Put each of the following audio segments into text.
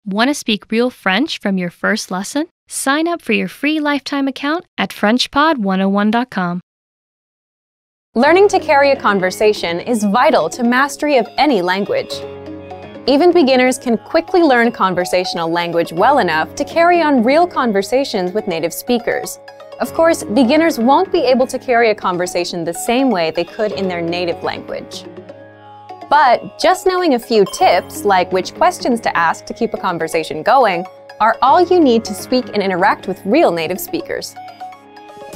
Want to speak real French from your first lesson? Sign up for your free lifetime account at FrenchPod101.com. Learning to carry a conversation is vital to mastery of any language. Even beginners can quickly learn conversational language well enough to carry on real conversations with native speakers. Of course, beginners won't be able to carry a conversation the same way they could in their native language. But just knowing a few tips, like which questions to ask to keep a conversation going, are all you need to speak and interact with real native speakers.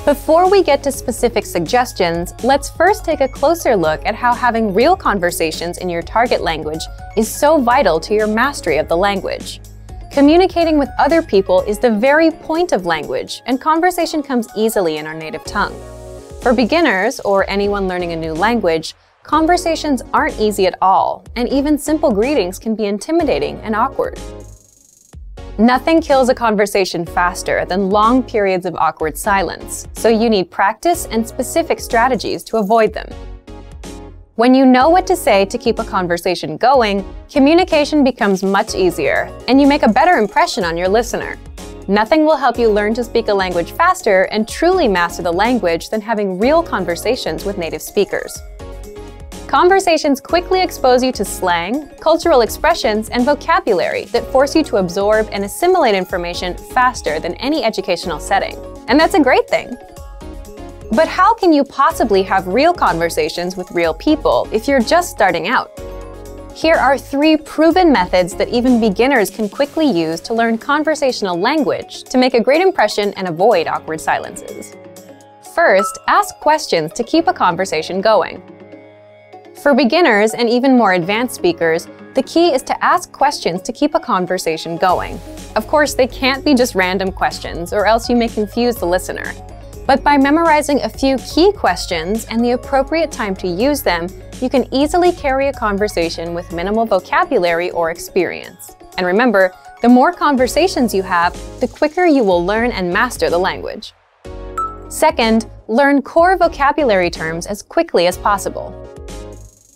Before we get to specific suggestions, let's first take a closer look at how having real conversations in your target language is so vital to your mastery of the language. Communicating with other people is the very point of language, and conversation comes easily in our native tongue. For beginners, or anyone learning a new language, conversations aren't easy at all, and even simple greetings can be intimidating and awkward. Nothing kills a conversation faster than long periods of awkward silence, so you need practice and specific strategies to avoid them. When you know what to say to keep a conversation going, communication becomes much easier, and you make a better impression on your listener. Nothing will help you learn to speak a language faster and truly master the language than having real conversations with native speakers. Conversations quickly expose you to slang, cultural expressions, and vocabulary that force you to absorb and assimilate information faster than any educational setting. And that's a great thing. But how can you possibly have real conversations with real people if you're just starting out? Here are 3 proven methods that even beginners can quickly use to learn conversational language to make a great impression and avoid awkward silences. First, ask questions to keep a conversation going. For beginners and even more advanced speakers, the key is to ask questions to keep a conversation going. Of course, they can't be just random questions, or else you may confuse the listener. But by memorizing a few key questions and the appropriate time to use them, you can easily carry a conversation with minimal vocabulary or experience. And remember, the more conversations you have, the quicker you will learn and master the language. Second, learn core vocabulary terms as quickly as possible.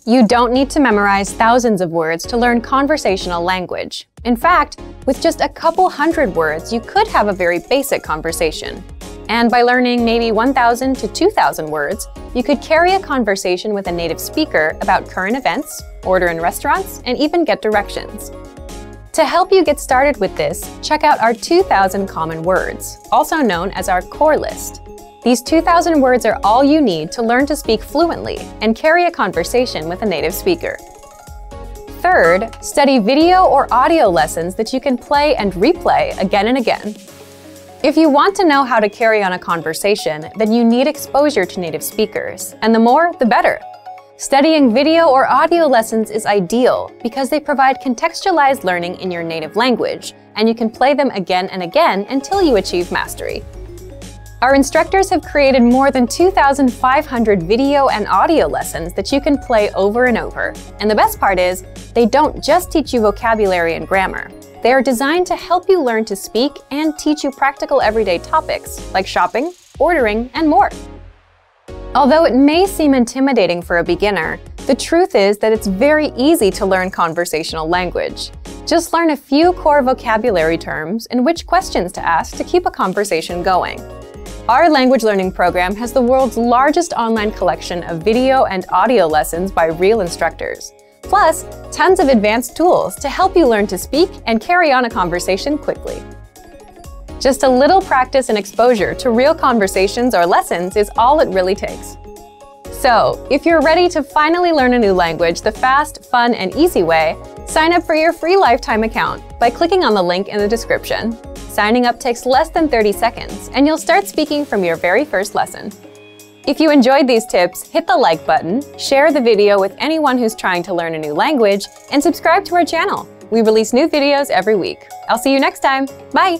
You don't need to memorize thousands of words to learn conversational language. In fact, with just a couple hundred words, you could have a very basic conversation. And by learning maybe 1,000 to 2,000 words, you could carry a conversation with a native speaker about current events, order in restaurants, and even get directions. To help you get started with this, check out our 2,000 common words, also known as our core list. These 2,000 words are all you need to learn to speak fluently and carry a conversation with a native speaker. Third, study video or audio lessons that you can play and replay again and again. If you want to know how to carry on a conversation, then you need exposure to native speakers, and the more, the better. Studying video or audio lessons is ideal because they provide contextualized learning in your native language, and you can play them again and again until you achieve mastery. Our instructors have created more than 2,500 video and audio lessons that you can play over and over. And the best part is, they don't just teach you vocabulary and grammar. They are designed to help you learn to speak and teach you practical everyday topics like shopping, ordering, and more. Although it may seem intimidating for a beginner, the truth is that it's very easy to learn conversational language. Just learn a few core vocabulary terms and which questions to ask to keep a conversation going. Our language learning program has the world's largest online collection of video and audio lessons by real instructors, plus tons of advanced tools to help you learn to speak and carry on a conversation quickly. Just a little practice and exposure to real conversations or lessons is all it really takes. So, if you're ready to finally learn a new language the fast, fun, and easy way, sign up for your free lifetime account by clicking on the link in the description. Signing up takes less than 30 seconds, and you'll start speaking from your very first lesson. If you enjoyed these tips, hit the like button, share the video with anyone who's trying to learn a new language, and subscribe to our channel. We release new videos every week. I'll see you next time. Bye!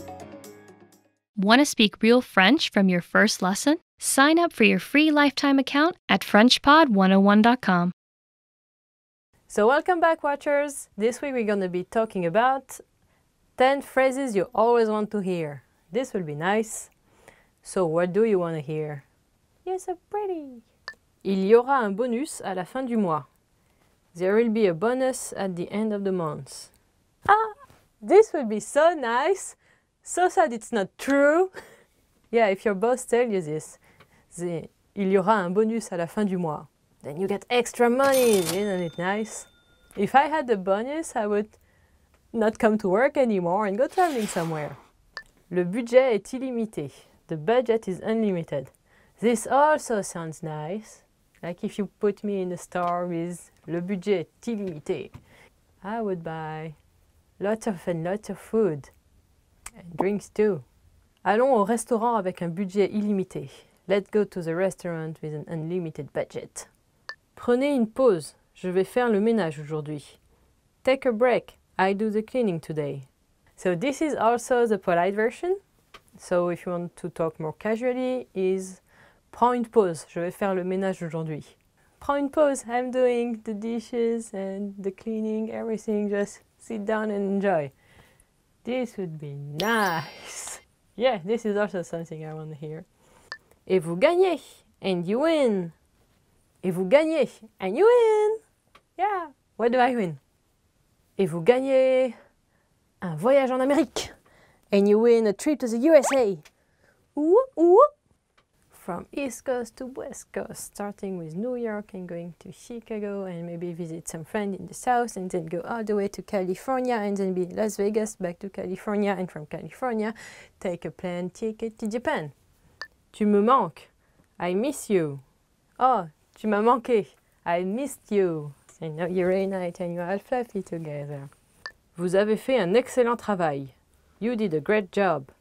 Want to speak real French from your first lesson? Sign up for your free lifetime account at FrenchPod101.com. So welcome back, watchers! This week we're going to be talking about 10 phrases you always want to hear. This will be nice. So what do you want to hear? You're so pretty! Il y aura un bonus à la fin du mois. There will be a bonus at the end of the month. Ah! This would be so nice. So sad it's not true. Yeah, if your boss tells you this, il y aura un bonus à la fin du mois. Then you get extra money, isn't it nice? If I had the bonus, I would not come to work anymore and go traveling somewhere. Le budget est illimité. The budget is unlimited. This also sounds nice. Like if you put me in a store with le budget est illimité. I would buy lots of food. And drinks too. Allons au restaurant avec un budget illimité. Let's go to the restaurant with an unlimited budget. Prenez une pause. Je vais faire le ménage aujourd'hui. Take a break. I do the cleaning today. So this is also the polite version. So if you want to talk more casually, is prends une pause. Je vais faire le ménage aujourd'hui. Prends une pause. I'm doing the dishes and the cleaning, everything. Just sit down and enjoy. This would be nice. Yeah, this is also something I want to hear. Et vous gagnez, and you win. Et vous gagnez, and you win. Yeah, what do I win? Et vous gagnez un voyage en Amérique. And you win a trip to the USA. Ooh, ooh. From East Coast to West Coast, starting with New York and going to Chicago and maybe visit some friend in the South and then go all the way to California and then be Las Vegas, back to California, and from California, take a plane ticket to Japan. Tu me manques. I miss you. Oh, tu m'as manqué. I missed you. So now you're reunited and you're all fluffy together. Vous avez fait un excellent travail. You did a great job.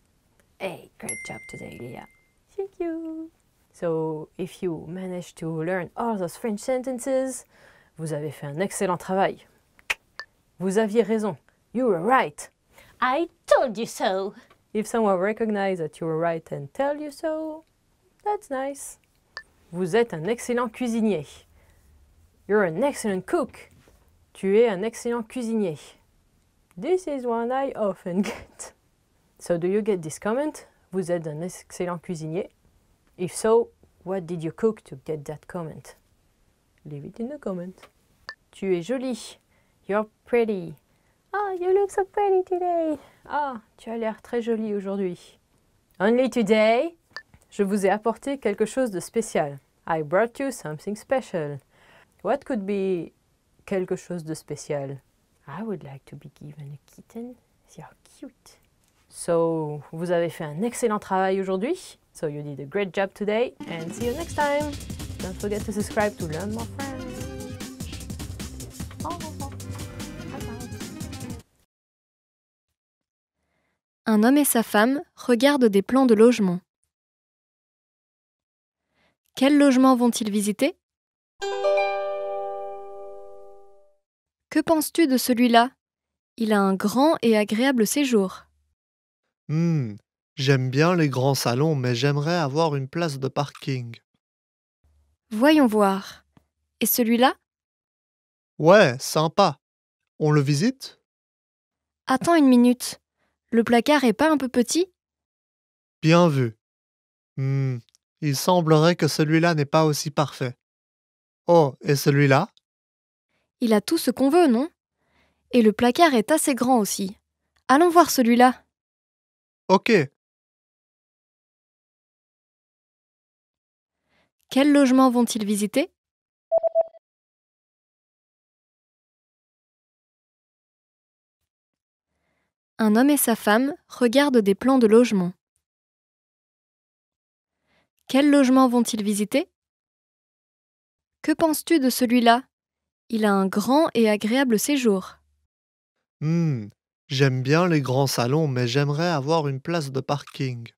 Hey, great job today, Leah. Thank you. So, if you managed to learn all those French sentences, vous avez fait un excellent travail. Vous aviez raison. You were right. I told you so. If someone recognizes that you were right and tell you so, that's nice. Vous êtes un excellent cuisinier. You're an excellent cook. Tu es un excellent cuisinier. This is one I often get. So do you get this comment? Vous êtes un excellent cuisinier. If so, what did you cook to get that comment? Leave it in the comment. Tu es jolie. You're pretty. Oh, you look so pretty today. Ah, tu as l'air très jolie aujourd'hui. Only today? Je vous ai apporté quelque chose de spécial. I brought you something special. What could be quelque chose de spécial? I would like to be given a kitten. You're cute. So, vous avez fait un excellent travail aujourd'hui. So you did a great job today and see you next time. Don't forget to subscribe to learn more French. Oh, bye-bye. Un homme et sa femme regardent des plans de logement. Quel logement vont-ils visiter? Que penses-tu de celui-là? Il a un grand et agréable séjour. J'aime bien les grands salons, mais j'aimerais avoir une place de parking. Voyons voir. Et celui-là? Ouais, sympa. On le visite? Attends une minute. Le placard est pas un peu petit? Bien vu. Il semblerait que celui-là n'est pas aussi parfait. Oh, et celui-là? Il a tout ce qu'on veut, non? Et le placard est assez grand aussi. Allons voir celui-là. Ok. Quel logement vont-ils visiter? Un homme et sa femme regardent des plans de logement. Quel logement vont-ils visiter? Que penses-tu de celui-là? Il a un grand et agréable séjour. J'aime bien les grands salons, mais j'aimerais avoir une place de parking.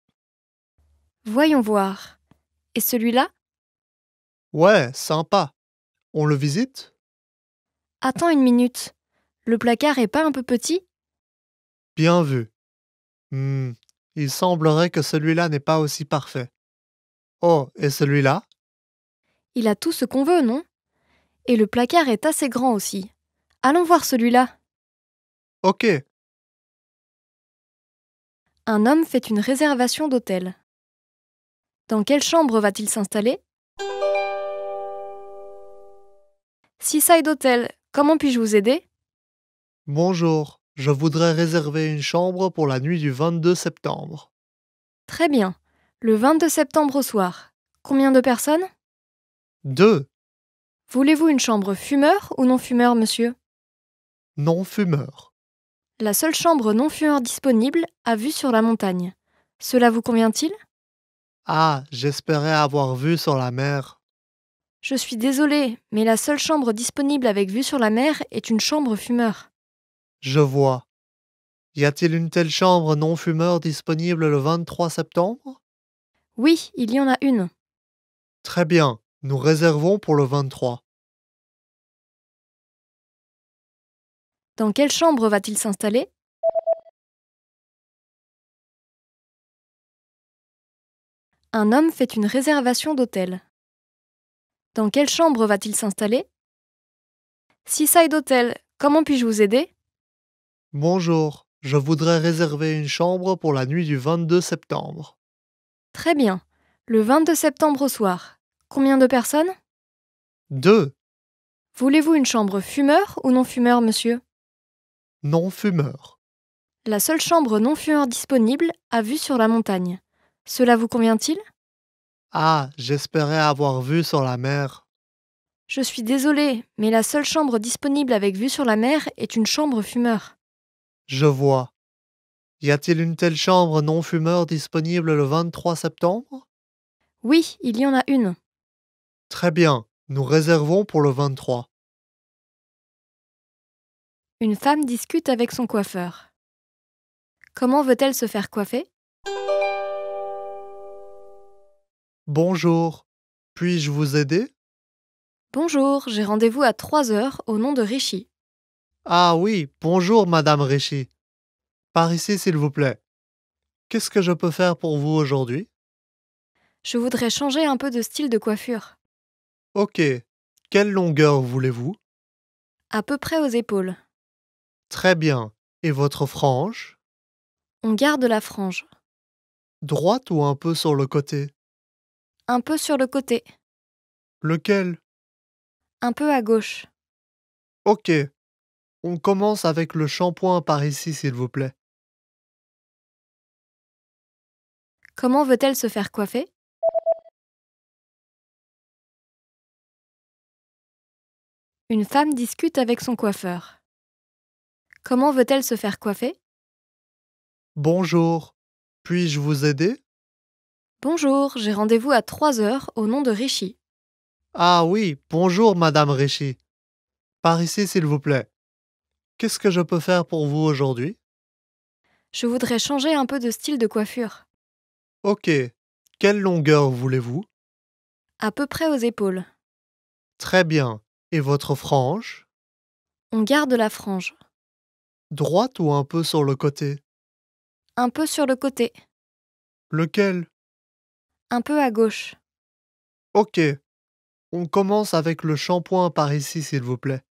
Voyons voir. Et celui-là? Ouais, sympa. On le visite? Attends une minute. Le placard est pas un peu petit? Bien vu. Il semblerait que celui-là n'est pas aussi parfait. Oh, et celui-là? Il a tout ce qu'on veut, non? Et le placard est assez grand aussi. Allons voir celui-là. Ok. Un homme fait une réservation d'hôtel. Dans quelle chambre va-t-il s'installer? Seaside Hotel, comment puis-je vous aider? Bonjour. je voudrais réserver une chambre pour la nuit du 22 septembre. Très bien. Le 22 septembre au soir. Combien de personnes? 2. Voulez-vous une chambre fumeur ou non-fumeur, monsieur? Non-fumeur. La seule chambre non-fumeur disponible a vue sur la montagne. Cela vous convient-il? Ah, j'espérais avoir vu sur la mer. Je suis désolée, mais la seule chambre disponible avec vue sur la mer est une chambre fumeur. Je vois. Y a-t-il une telle chambre non-fumeur disponible le 23 septembre? Oui, il y en a une. Très bien, nous réservons pour le 23. Dans quelle chambre va-t-il s'installer? Un homme fait une réservation d'hôtel. Dans quelle chambre va-t-il s'installer? Seaside Hotel, comment puis-je vous aider? Bonjour, je voudrais réserver une chambre pour la nuit du 22 septembre. Très bien. Le 22 septembre au soir. Combien de personnes? 2. Voulez-vous une chambre fumeur ou non-fumeur, monsieur? Non-fumeur. La seule chambre non-fumeur disponible a vue sur la montagne. Cela vous convient-il? Ah, j'espérais avoir vu sur la mer. Je suis désolée, mais la seule chambre disponible avec vue sur la mer est une chambre fumeur. Je vois. Y a-t-il une telle chambre non-fumeur disponible le 23 septembre? Oui, il y en a une. Très bien, nous réservons pour le 23. Une femme discute avec son coiffeur. Comment veut-elle se faire coiffer? Bonjour, puis-je vous aider? Bonjour, j'ai rendez-vous à 3 heures au nom de Rishi. Ah oui, bonjour Madame Richie. Par ici s'il vous plaît. Qu'est-ce que je peux faire pour vous aujourd'hui? Je voudrais changer un peu de style de coiffure. Ok, quelle longueur voulez-vous? À peu près aux épaules. Très bien, et votre frange? On garde la frange. Droite ou un peu sur le côté? Un peu sur le côté. Lequel? Un peu à gauche. Ok, on commence avec le shampoing par ici s'il vous plaît. Comment veut-elle se faire coiffer? Une femme discute avec son coiffeur. Comment veut-elle se faire coiffer? Bonjour, puis-je vous aider? Bonjour, j'ai rendez-vous à 3 heures au nom de Rishi. Ah oui, bonjour Madame Richie. Par ici s'il vous plaît. Qu'est-ce que je peux faire pour vous aujourd'hui? Je voudrais changer un peu de style de coiffure. Ok, quelle longueur voulez-vous? À peu près aux épaules. Très bien, et votre frange? On garde la frange. Droite ou un peu sur le côté? Un peu sur le côté. Lequel? Un peu à gauche. Ok, on commence avec le shampoing par ici s'il vous plaît.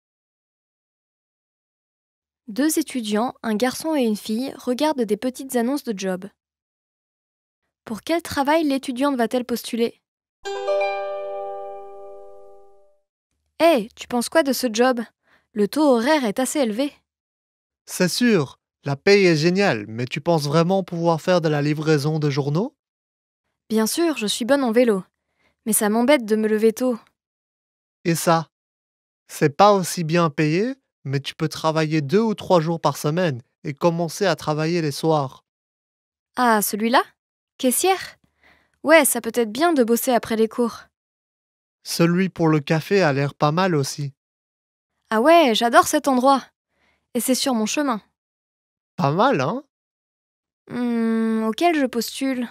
2 étudiants, un garçon et une fille, regardent des petites annonces de job. Pour quel travail l'étudiante va-t-elle postuler? Hé, tu penses quoi de ce job? Le taux horaire est assez élevé. C'est sûr, la paye est géniale, mais tu penses vraiment pouvoir faire de la livraison de journaux? Bien sûr, je suis bonne en vélo. Mais ça m'embête de me lever tôt. Et ça? C'est pas aussi bien payé, mais tu peux travailler 2 ou 3 jours par semaine et commencer à travailler les soirs. Ah, celui-là? Caissière? Ouais, ça peut être bien de bosser après les cours. Celui pour le café a l'air pas mal aussi. Ah ouais, j'adore cet endroit. Et c'est sur mon chemin. Pas mal, hein? Auquel je postule?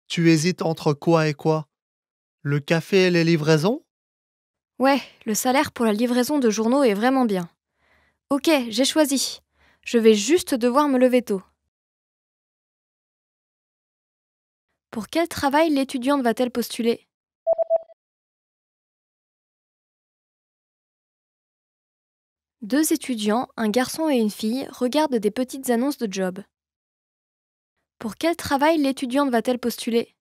Tu hésites entre quoi et quoi? Le café et les livraisons? Ouais, le salaire pour la livraison de journaux est vraiment bien. Ok, j'ai choisi. Je vais juste devoir me lever tôt. Pour quel travail l'étudiante va-t-elle postuler? Deux étudiants, un garçon et une fille, regardent des petites annonces de job. Pour quel travail l'étudiante va-t-elle postuler?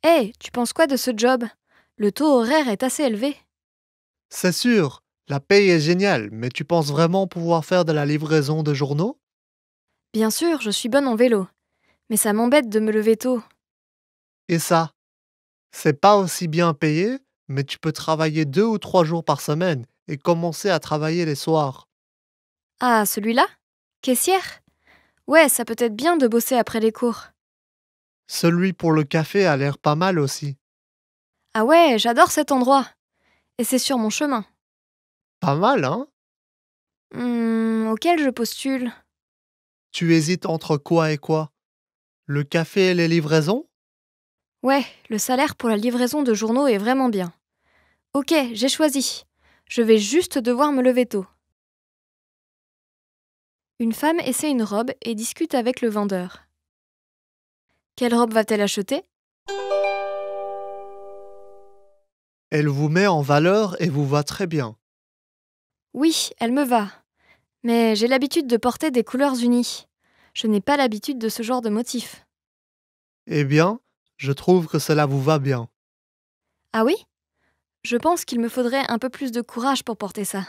Hé, tu penses quoi de ce job? Le taux horaire est assez élevé. C'est sûr, La paye est géniale, mais tu penses vraiment pouvoir faire de la livraison de journaux? Bien sûr, je suis bonne en vélo. Mais ça m'embête de me lever tôt. Et ça, c'est pas aussi bien payé, mais tu peux travailler 2 ou 3 jours par semaine et commencer à travailler les soirs. Ah, celui-là? Caissière? Ouais, ça peut être bien de bosser après les cours. Celui pour le café a l'air pas mal aussi. Ah ouais, j'adore cet endroit. Et c'est sur mon chemin. Pas mal, hein? Auquel je postule? Tu hésites entre quoi et quoi? Le café et les livraisons? Ouais, le salaire pour la livraison de journaux est vraiment bien. Ok, j'ai choisi. Je vais juste devoir me lever tôt. Une femme essaie une robe et discute avec le vendeur. Quelle robe va-t-elle acheter? Elle vous met en valeur et vous va très bien. Oui, elle me va. Mais j'ai l'habitude de porter des couleurs unies. Je n'ai pas l'habitude de ce genre de motif. Eh bien, je trouve que cela vous va bien. Ah oui? Je pense qu'il me faudrait un peu plus de courage pour porter ça.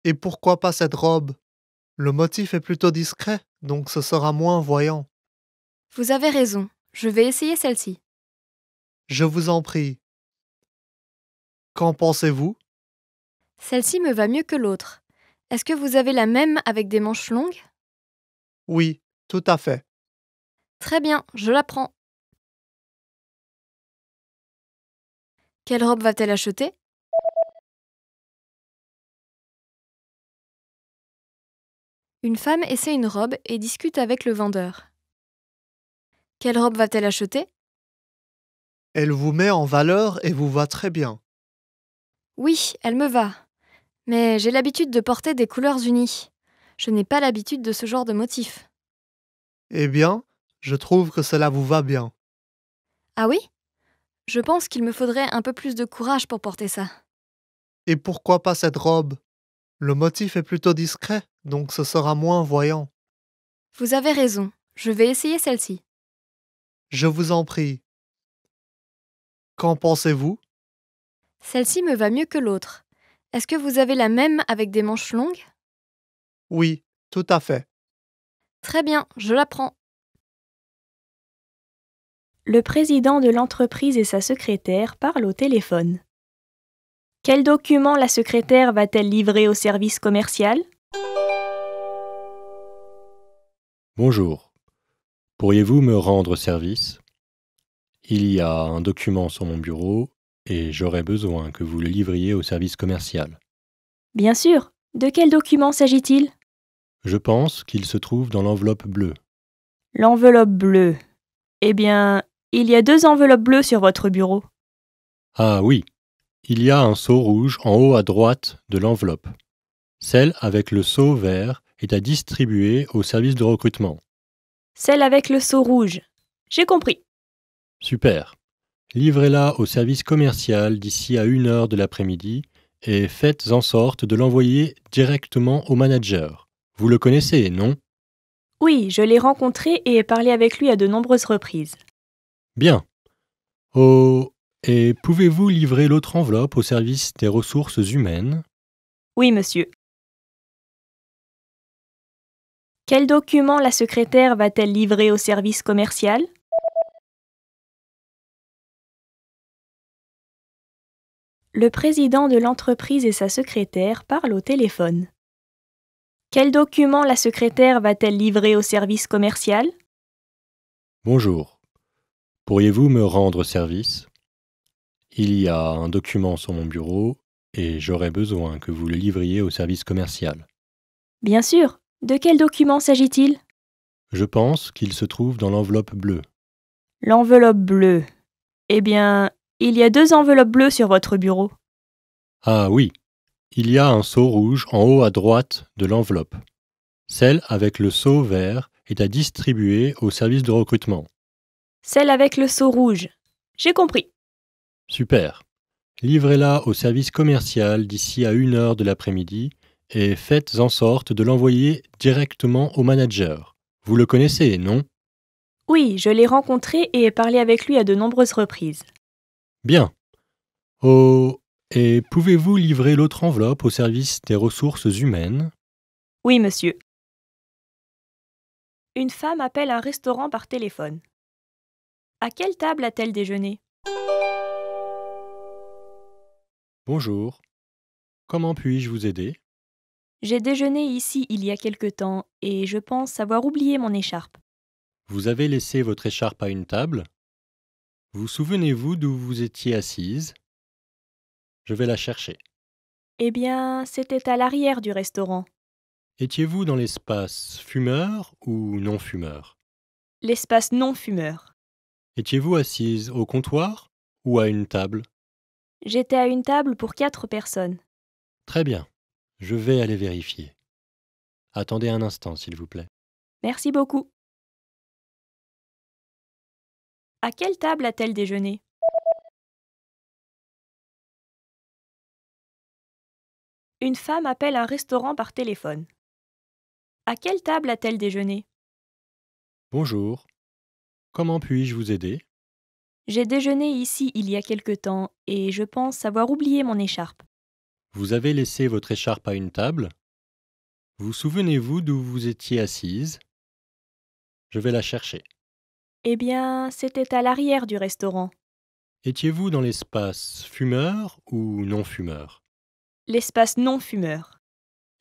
Et pourquoi pas cette robe? Le motif est plutôt discret, donc ce sera moins voyant. Vous avez raison, je vais essayer celle-ci. Je vous en prie. Qu'en pensez-vous? Celle-ci me va mieux que l'autre. Est-ce que vous avez la même avec des manches longues? Oui, tout à fait. Très bien, je la prends. Quelle robe va-t-elle acheter? Une femme essaie une robe et discute avec le vendeur. Quelle robe va-t-elle acheter? Elle vous met en valeur et vous va très bien. Oui, elle me va. Mais j'ai l'habitude de porter des couleurs unies. Je n'ai pas l'habitude de ce genre de motif. Eh bien, je trouve que cela vous va bien. Ah oui? Je pense qu'il me faudrait un peu plus de courage pour porter ça. Et pourquoi pas cette robe? Le motif est plutôt discret, donc ce sera moins voyant. Vous avez raison, je vais essayer celle-ci. Je vous en prie. Qu'en pensez-vous? Celle-ci me va mieux que l'autre. Est-ce que vous avez la même avec des manches longues? Oui, tout à fait. Très bien, je la prends. Le président de l'entreprise et sa secrétaire parlent au téléphone. Quel document la secrétaire va-t-elle livrer au service commercial? Bonjour. Pourriez-vous me rendre service? Il y a un document sur mon bureau et j'aurais besoin que vous le livriez au service commercial. Bien sûr. De quel document s'agit-il? Je pense qu'il se trouve dans l'enveloppe bleue. L'enveloppe bleue. Eh bien, il y a 2 enveloppes bleues sur votre bureau. Ah oui, il y a un seau rouge en haut à droite de l'enveloppe. Celle avec le seau vert est à distribuer au service de recrutement. Celle avec le seau rouge. J'ai compris. Super. Livrez-la au service commercial d'ici à 1 heure de l'après-midi et faites en sorte de l'envoyer directement au manager. Vous le connaissez, non? Oui, je l'ai rencontré et ai parlé avec lui à de nombreuses reprises. Bien. Oh, et pouvez-vous livrer l'autre enveloppe au service des ressources humaines? Oui, monsieur. Quel document la secrétaire va-t-elle livrer au service commercial? Le président de l'entreprise et sa secrétaire parlent au téléphone. Quel document la secrétaire va-t-elle livrer au service commercial? Bonjour. Pourriez-vous me rendre service? Il y a un document sur mon bureau et j'aurais besoin que vous le livriez au service commercial. Bien sûr. De quel document s'agit-il? Je pense qu'il se trouve dans l'enveloppe bleue. L'enveloppe bleue. Eh bien, il y a 2 enveloppes bleues sur votre bureau. Ah oui, il y a un seau rouge en haut à droite de l'enveloppe. Celle avec le seau vert est à distribuer au service de recrutement. Celle avec le seau rouge. J'ai compris. Super. Livrez-la au service commercial d'ici à 1 heure de l'après-midi et faites en sorte de l'envoyer directement au manager. Vous le connaissez, non? Oui, je l'ai rencontré et ai parlé avec lui à de nombreuses reprises. Bien. Oh, Et pouvez-vous livrer l'autre enveloppe au service des ressources humaines? Oui, monsieur. Une femme appelle un restaurant par téléphone. À quelle table a-t-elle déjeuné? Bonjour. Comment puis-je vous aider? J'ai déjeuné ici il y a quelque temps et je pense avoir oublié mon écharpe. Vous avez laissé votre écharpe à une table? Vous souvenez-vous d'où vous étiez assise? Je vais la chercher. Eh bien, c'était à l'arrière du restaurant. Étiez-vous dans l'espace fumeur ou non fumeur? L'espace non-fumeur. Étiez-vous assise au comptoir ou à une table? J'étais à une table pour 4 personnes. Très bien. Je vais aller vérifier. Attendez un instant, s'il vous plaît. Merci beaucoup. À quelle table a-t-elle déjeuné? Une femme appelle un restaurant par téléphone. À quelle table a-t-elle déjeuné? Bonjour. Comment puis-je vous aider? J'ai déjeuné ici il y a quelque temps et je pense avoir oublié mon écharpe. Vous avez laissé votre écharpe à une table? Vous souvenez-vous d'où vous étiez assise? Je vais la chercher. Eh bien, c'était à l'arrière du restaurant. Étiez-vous dans l'espace fumeur ou non fumeur? L'espace non-fumeur.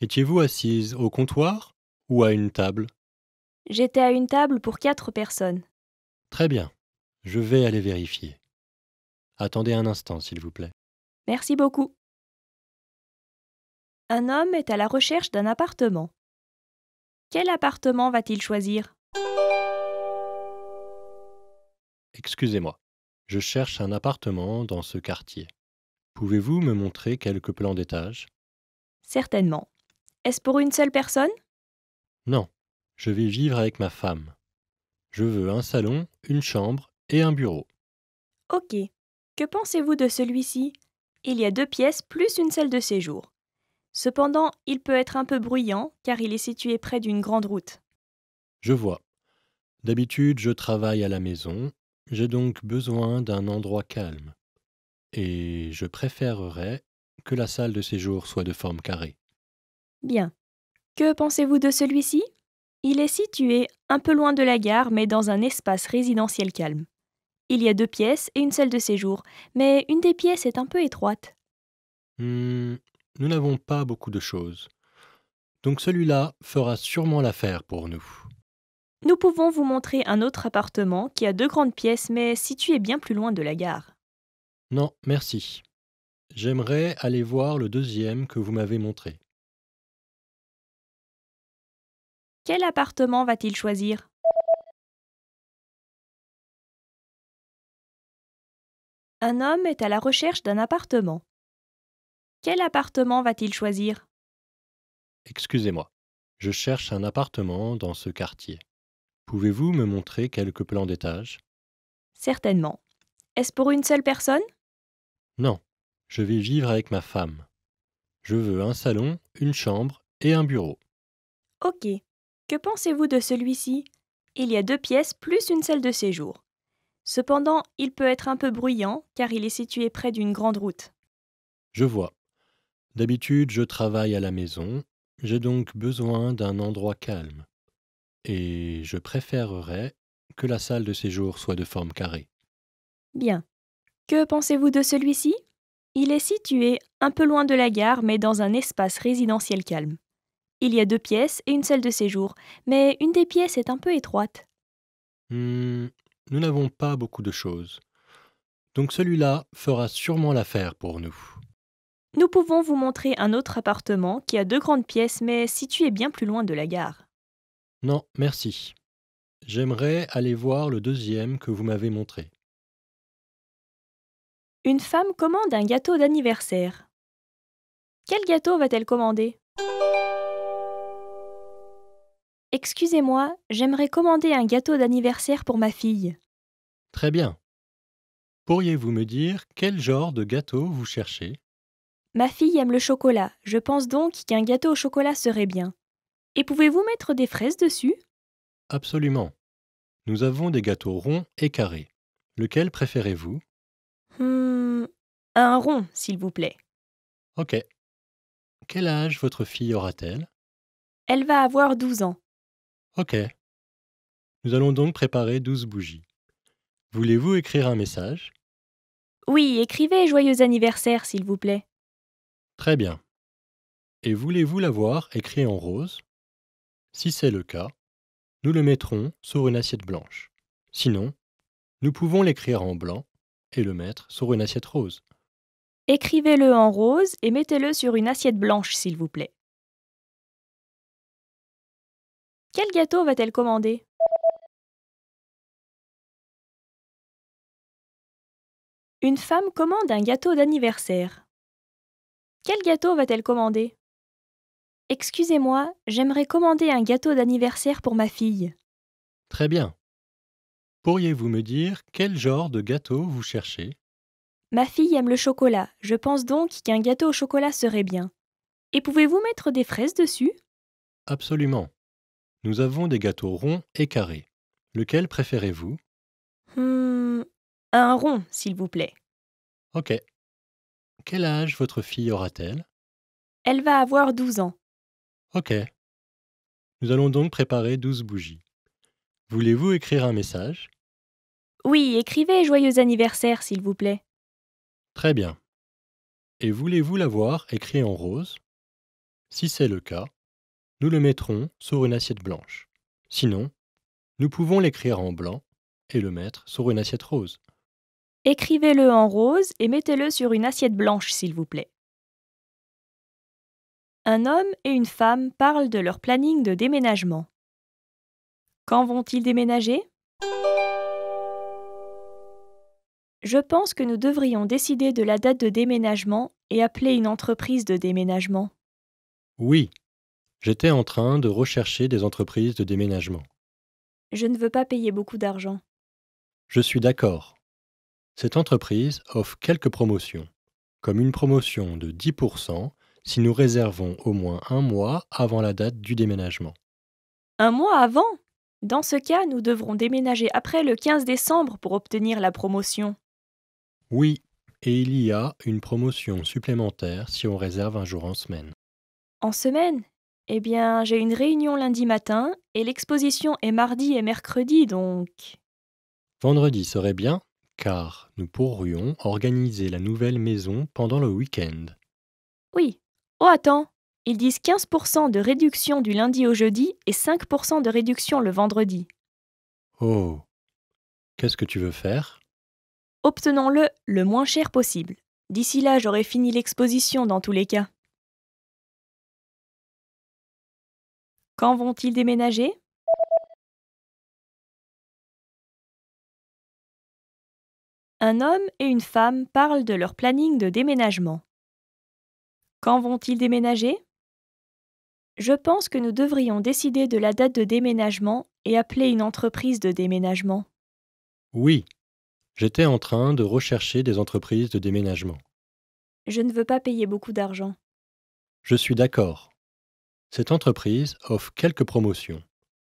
Étiez-vous assise au comptoir ou à une table? J'étais à une table pour 4 personnes. Très bien. Je vais aller vérifier. Attendez un instant, s'il vous plaît. Merci beaucoup. Un homme est à la recherche d'un appartement. Quel appartement va-t-il choisir? Excusez-moi. Je cherche un appartement dans ce quartier. Pouvez-vous me montrer quelques plans d'étage? Certainement. Est-ce pour une seule personne? Non. Je vais vivre avec ma femme. Je veux un salon, une chambre et un bureau. Ok. Que pensez-vous de celui-ci? Il y a 2 pièces plus une salle de séjour. Cependant, il peut être un peu bruyant car il est situé près d'une grande route. Je vois. D'habitude, je travaille à la maison. J'ai donc besoin d'un endroit calme. Et je préférerais que la salle de séjour soit de forme carrée. Bien. Que pensez-vous de celui-ci? Il est situé un peu loin de la gare mais dans un espace résidentiel calme. Il y a 2 pièces et une salle de séjour, mais une des pièces est un peu étroite. Nous n'avons pas beaucoup de choses. Donc celui-là fera sûrement l'affaire pour nous. Nous pouvons vous montrer un autre appartement qui a 2 grandes pièces mais situé bien plus loin de la gare. Non, merci. J'aimerais aller voir le deuxième que vous m'avez montré. Quel appartement va-t-il choisir? Un homme est à la recherche d'un appartement. Quel appartement va-t-il choisir? Excusez-moi. Je cherche un appartement dans ce quartier. Pouvez-vous me montrer quelques plans d'étage? Certainement. Est-ce pour une seule personne? Non. Je vais vivre avec ma femme. Je veux un salon, une chambre et un bureau. Ok. Que pensez-vous de celui-ci? Il y a 2 pièces plus une salle de séjour. Cependant, il peut être un peu bruyant car il est situé près d'une grande route. Je vois. D'habitude, je travaille à la maison. J'ai donc besoin d'un endroit calme. Et je préférerais que la salle de séjour soit de forme carrée. Bien. Que pensez-vous de celui-ci? Il est situé un peu loin de la gare mais dans un espace résidentiel calme. Il y a 2 pièces et une salle de séjour, mais une des pièces est un peu étroite. Nous n'avons pas beaucoup de choses. Donc celui-là fera sûrement l'affaire pour nous. Nous pouvons vous montrer un autre appartement qui a 2 grandes pièces mais situé bien plus loin de la gare. Non, merci. J'aimerais aller voir le deuxième que vous m'avez montré. Une femme commande un gâteau d'anniversaire. Quel gâteau va-t-elle commander? Excusez-moi, j'aimerais commander un gâteau d'anniversaire pour ma fille. Très bien. Pourriez-vous me dire quel genre de gâteau vous cherchez? Ma fille aime le chocolat, je pense donc qu'un gâteau au chocolat serait bien. Et pouvez-vous mettre des fraises dessus? Absolument. Nous avons des gâteaux ronds et carrés. Lequel préférez-vous? Un rond, s'il vous plaît. Ok. Quel âge votre fille aura-t-elle? Elle va avoir 12 ans. Ok. Nous allons donc préparer 12 bougies. Voulez-vous écrire un message? Oui, écrivez joyeux anniversaire, s'il vous plaît. Très bien. Et voulez-vous l'avoir écrit en rose? Si c'est le cas, nous le mettrons sur une assiette blanche. Sinon, nous pouvons l'écrire en blanc et le mettre sur une assiette rose. Écrivez-le en rose et mettez-le sur une assiette blanche, s'il vous plaît. Quel gâteau va-t-elle commander? Une femme commande un gâteau d'anniversaire. Quel gâteau va-t-elle commander? Excusez-moi, j'aimerais commander un gâteau d'anniversaire pour ma fille. Très bien. Pourriez-vous me dire quel genre de gâteau vous cherchez? Ma fille aime le chocolat, je pense donc qu'un gâteau au chocolat serait bien. Et pouvez-vous mettre des fraises dessus? Absolument. Nous avons des gâteaux ronds et carrés. Lequel préférez-vous? Un rond, s'il vous plaît. Ok. Quel âge votre fille aura-t-elle? Elle va avoir 12 ans. Ok. Nous allons donc préparer 12 bougies. Voulez-vous écrire un message? Oui, écrivez joyeux anniversaire, s'il vous plaît. Très bien. Et voulez-vous l'avoir écrit en rose? Si c'est le cas, nous le mettrons sur une assiette blanche. Sinon, nous pouvons l'écrire en blanc et le mettre sur une assiette rose. Écrivez-le en rose et mettez-le sur une assiette blanche, s'il vous plaît. Un homme et une femme parlent de leur planning de déménagement. Quand vont-ils déménager? Je pense que nous devrions décider de la date de déménagement et appeler une entreprise de déménagement. Oui, j'étais en train de rechercher des entreprises de déménagement. Je ne veux pas payer beaucoup d'argent. Je suis d'accord. Cette entreprise offre quelques promotions, comme une promotion de 10% si nous réservons au moins un mois avant la date du déménagement. Un mois avant? Dans ce cas, nous devrons déménager après le 15 décembre pour obtenir la promotion. Oui, et il y a une promotion supplémentaire si on réserve un jour en semaine. En semaine? Eh bien, j'ai une réunion lundi matin et l'exposition est mardi et mercredi, donc... Vendredi serait bien, car nous pourrions organiser la nouvelle maison pendant le week-end. Oui. Oh, attends. Ils disent 15% de réduction du lundi au jeudi et 5% de réduction le vendredi. Oh, qu'est-ce que tu veux faire? Obtenons-le le moins cher possible. D'ici là, j'aurai fini l'exposition dans tous les cas. Quand vont-ils déménager? Un homme et une femme parlent de leur planning de déménagement. Quand vont-ils déménager? Je pense que nous devrions décider de la date de déménagement et appeler une entreprise de déménagement. Oui, j'étais en train de rechercher des entreprises de déménagement. Je ne veux pas payer beaucoup d'argent. Je suis d'accord. Cette entreprise offre quelques promotions,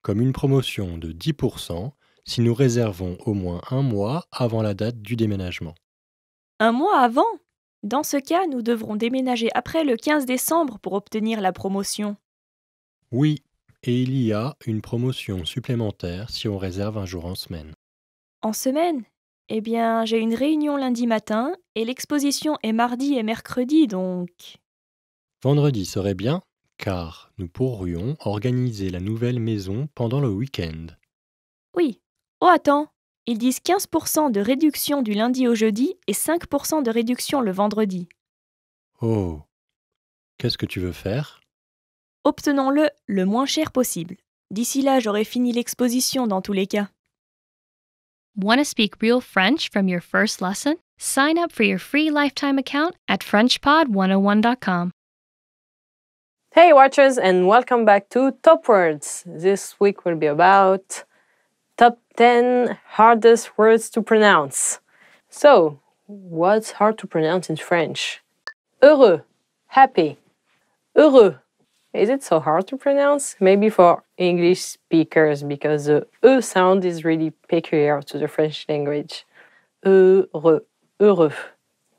comme une promotion de 10% si nous réservons au moins un mois avant la date du déménagement. Un mois avant? Dans ce cas, nous devrons déménager après le 15 décembre pour obtenir la promotion. Oui, et il y a une promotion supplémentaire si on réserve un jour en semaine. En semaine? Eh bien, j'ai une réunion lundi matin et l'exposition est mardi et mercredi, donc... Vendredi serait bien, car nous pourrions organiser la nouvelle maison pendant le week-end. Oui. Oh, attends. Ils disent 15% de réduction du lundi au jeudi et 5% de réduction le vendredi. Oh, qu'est-ce que tu veux faire? Obtenons-le le moins cher possible. D'ici là, j'aurai fini l'exposition dans tous les cas. Want to speak real French from your first lesson? Sign up for your free lifetime account at FrenchPod101.com. Hey watchers, and welcome back to Top Words. This week will be about top 10 hardest words to pronounce. So, what's hard to pronounce in French? Heureux, happy. Heureux. Is it so hard to pronounce? Maybe for English speakers, because the E sound is really peculiar to the French language. Heureux, heureux.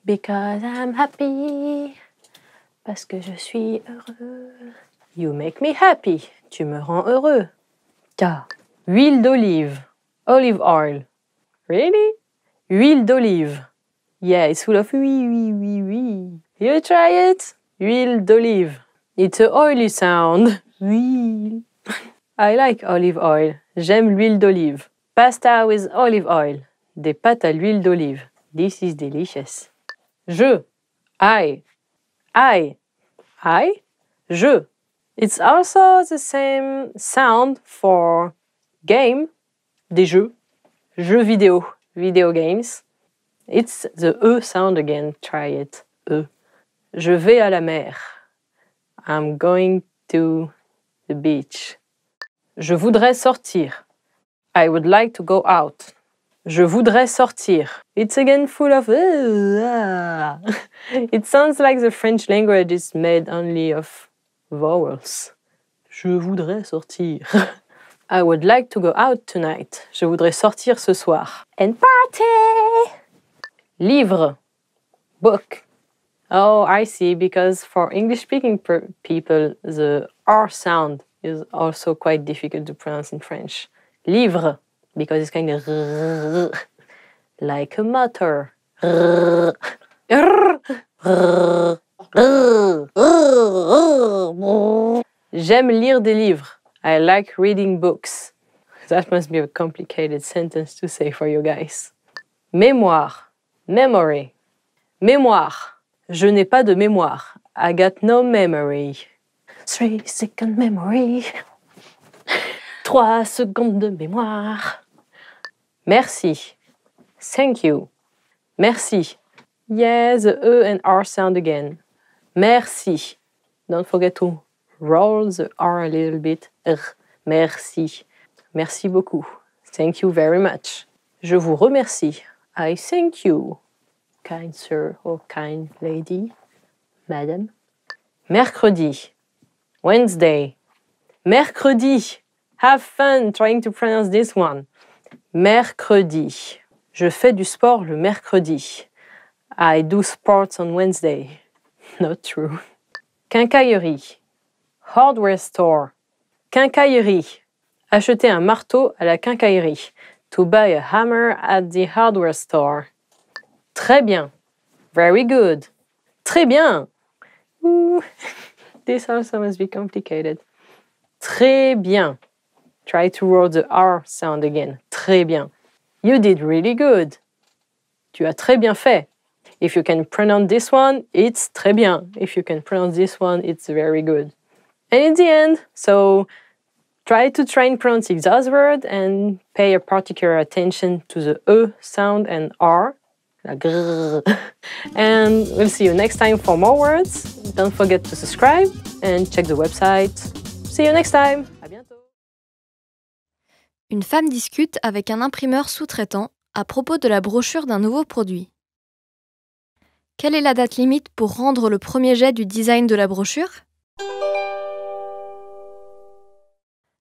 Because I'm happy. Parce que je suis heureux. You make me happy. Tu me rends heureux. K. Huile d'olive. Olive oil. Really? Huile d'olive. Yeah, it's full of oui. You try it? Huile d'olive. It's a oily sound. Huile. I like olive oil. J'aime l'huile d'olive. Pasta with olive oil. Des pâtes à l'huile d'olive. This is delicious. Je. I. Je. It's also the same sound for game. Des jeux. Jeux vidéo. Video games. It's the E sound again. Try it. E. Je vais à la mer. I'm going to the beach. Je voudrais sortir. I would like to go out. Je voudrais sortir. It's again full of It sounds like the French language is made only of vowels. Je voudrais sortir. I would like to go out tonight. Je voudrais sortir ce soir. And party! Livre. Book. Oh, I see, because for English-speaking people, the R sound is also quite difficult to pronounce in French. Livre, because it's kind of like a motor. J'aime lire des livres. I like reading books. That must be a complicated sentence to say for you guys. Mémoire. Memory. Mémoire. Je n'ai pas de mémoire. I got no memory. 3-second memory. 3 secondes de mémoire. Merci. Thank you. Merci. Yeah, the E and R sound again. Merci. Don't forget to roll the R a little bit. Merci. Merci beaucoup. Thank you very much. Je vous remercie. I thank you. Kind sir or kind lady. Madam. Mercredi. Wednesday. Mercredi. Have fun trying to pronounce this one. Mercredi. Je fais du sport le mercredi. I do sports on Wednesday. Not true. Quincaillerie. Hardware store. Quincaillerie. Acheter un marteau à la quincaillerie. To buy a hammer at the hardware store. Très bien. Very good. Très bien. Ooh. This also must be complicated. Très bien. Try to roll the R sound again. Très bien. You did really good. Tu as très bien fait. If you can pronounce this one, it's très bien. If you can pronounce this one, it's very good. And in the end, so try and pronounce those words and pay a particular attention to the E sound and R. La grrr. And we'll see you next time for more words. Don't forget to subscribe and check the website. See you next time. À bientôt. Une femme discute avec un imprimeur sous-traitant à propos de la brochure d'un nouveau produit. Quelle est la date limite pour rendre le premier jet du design de la brochure ?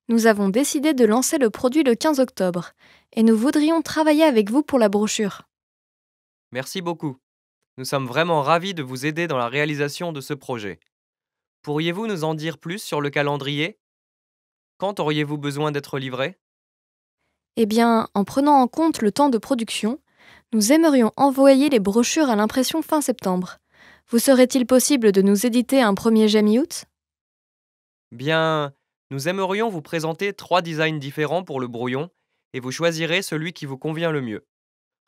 Nous avons décidé de lancer le produit le 15 octobre et nous voudrions travailler avec vous pour la brochure. Merci beaucoup. Nous sommes vraiment ravis de vous aider dans la réalisation de ce projet. Pourriez-vous nous en dire plus sur le calendrier ? Quand auriez-vous besoin d'être livré ? Eh bien, en prenant en compte le temps de production, nous aimerions envoyer les brochures à l'impression fin septembre. Vous serait-il possible de nous éditer un premier jet mi-août ? Bien, nous aimerions vous présenter 3 designs différents pour le brouillon et vous choisirez celui qui vous convient le mieux.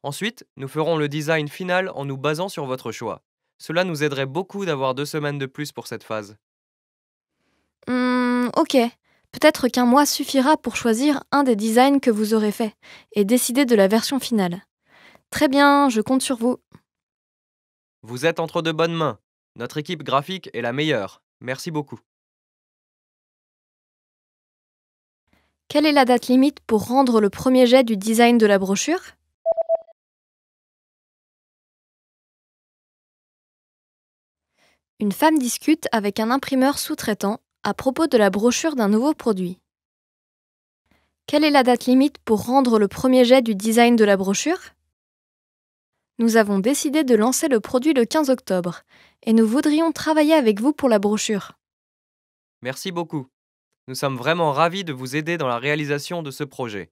Ensuite, nous ferons le design final en nous basant sur votre choix. Cela nous aiderait beaucoup d'avoir 2 semaines de plus pour cette phase. Ok. Peut-être qu'un mois suffira pour choisir un des designs que vous aurez fait et décider de la version finale. Très bien, je compte sur vous. Vous êtes entre de bonnes mains. Notre équipe graphique est la meilleure. Merci beaucoup. Quelle est la date limite pour rendre le premier jet du design de la brochure ? Une femme discute avec un imprimeur sous-traitant à propos de la brochure d'un nouveau produit. Quelle est la date limite pour rendre le premier jet du design de la brochure ? Nous avons décidé de lancer le produit le 15 octobre et nous voudrions travailler avec vous pour la brochure. Merci beaucoup. Nous sommes vraiment ravis de vous aider dans la réalisation de ce projet.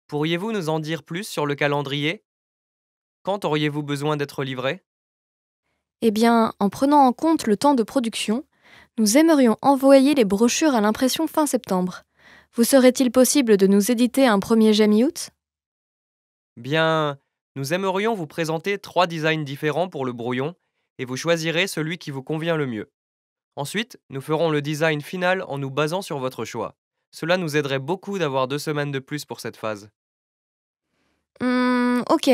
Pourriez-vous nous en dire plus sur le calendrier? Quand auriez-vous besoin d'être livré? Eh bien, en prenant en compte le temps de production, nous aimerions envoyer les brochures à l'impression fin septembre. Vous serait-il possible de nous éditer un premier jet mi-août? Bien, nous aimerions vous présenter 3 designs différents pour le brouillon et vous choisirez celui qui vous convient le mieux. Ensuite, nous ferons le design final en nous basant sur votre choix. Cela nous aiderait beaucoup d'avoir 2 semaines de plus pour cette phase. Ok.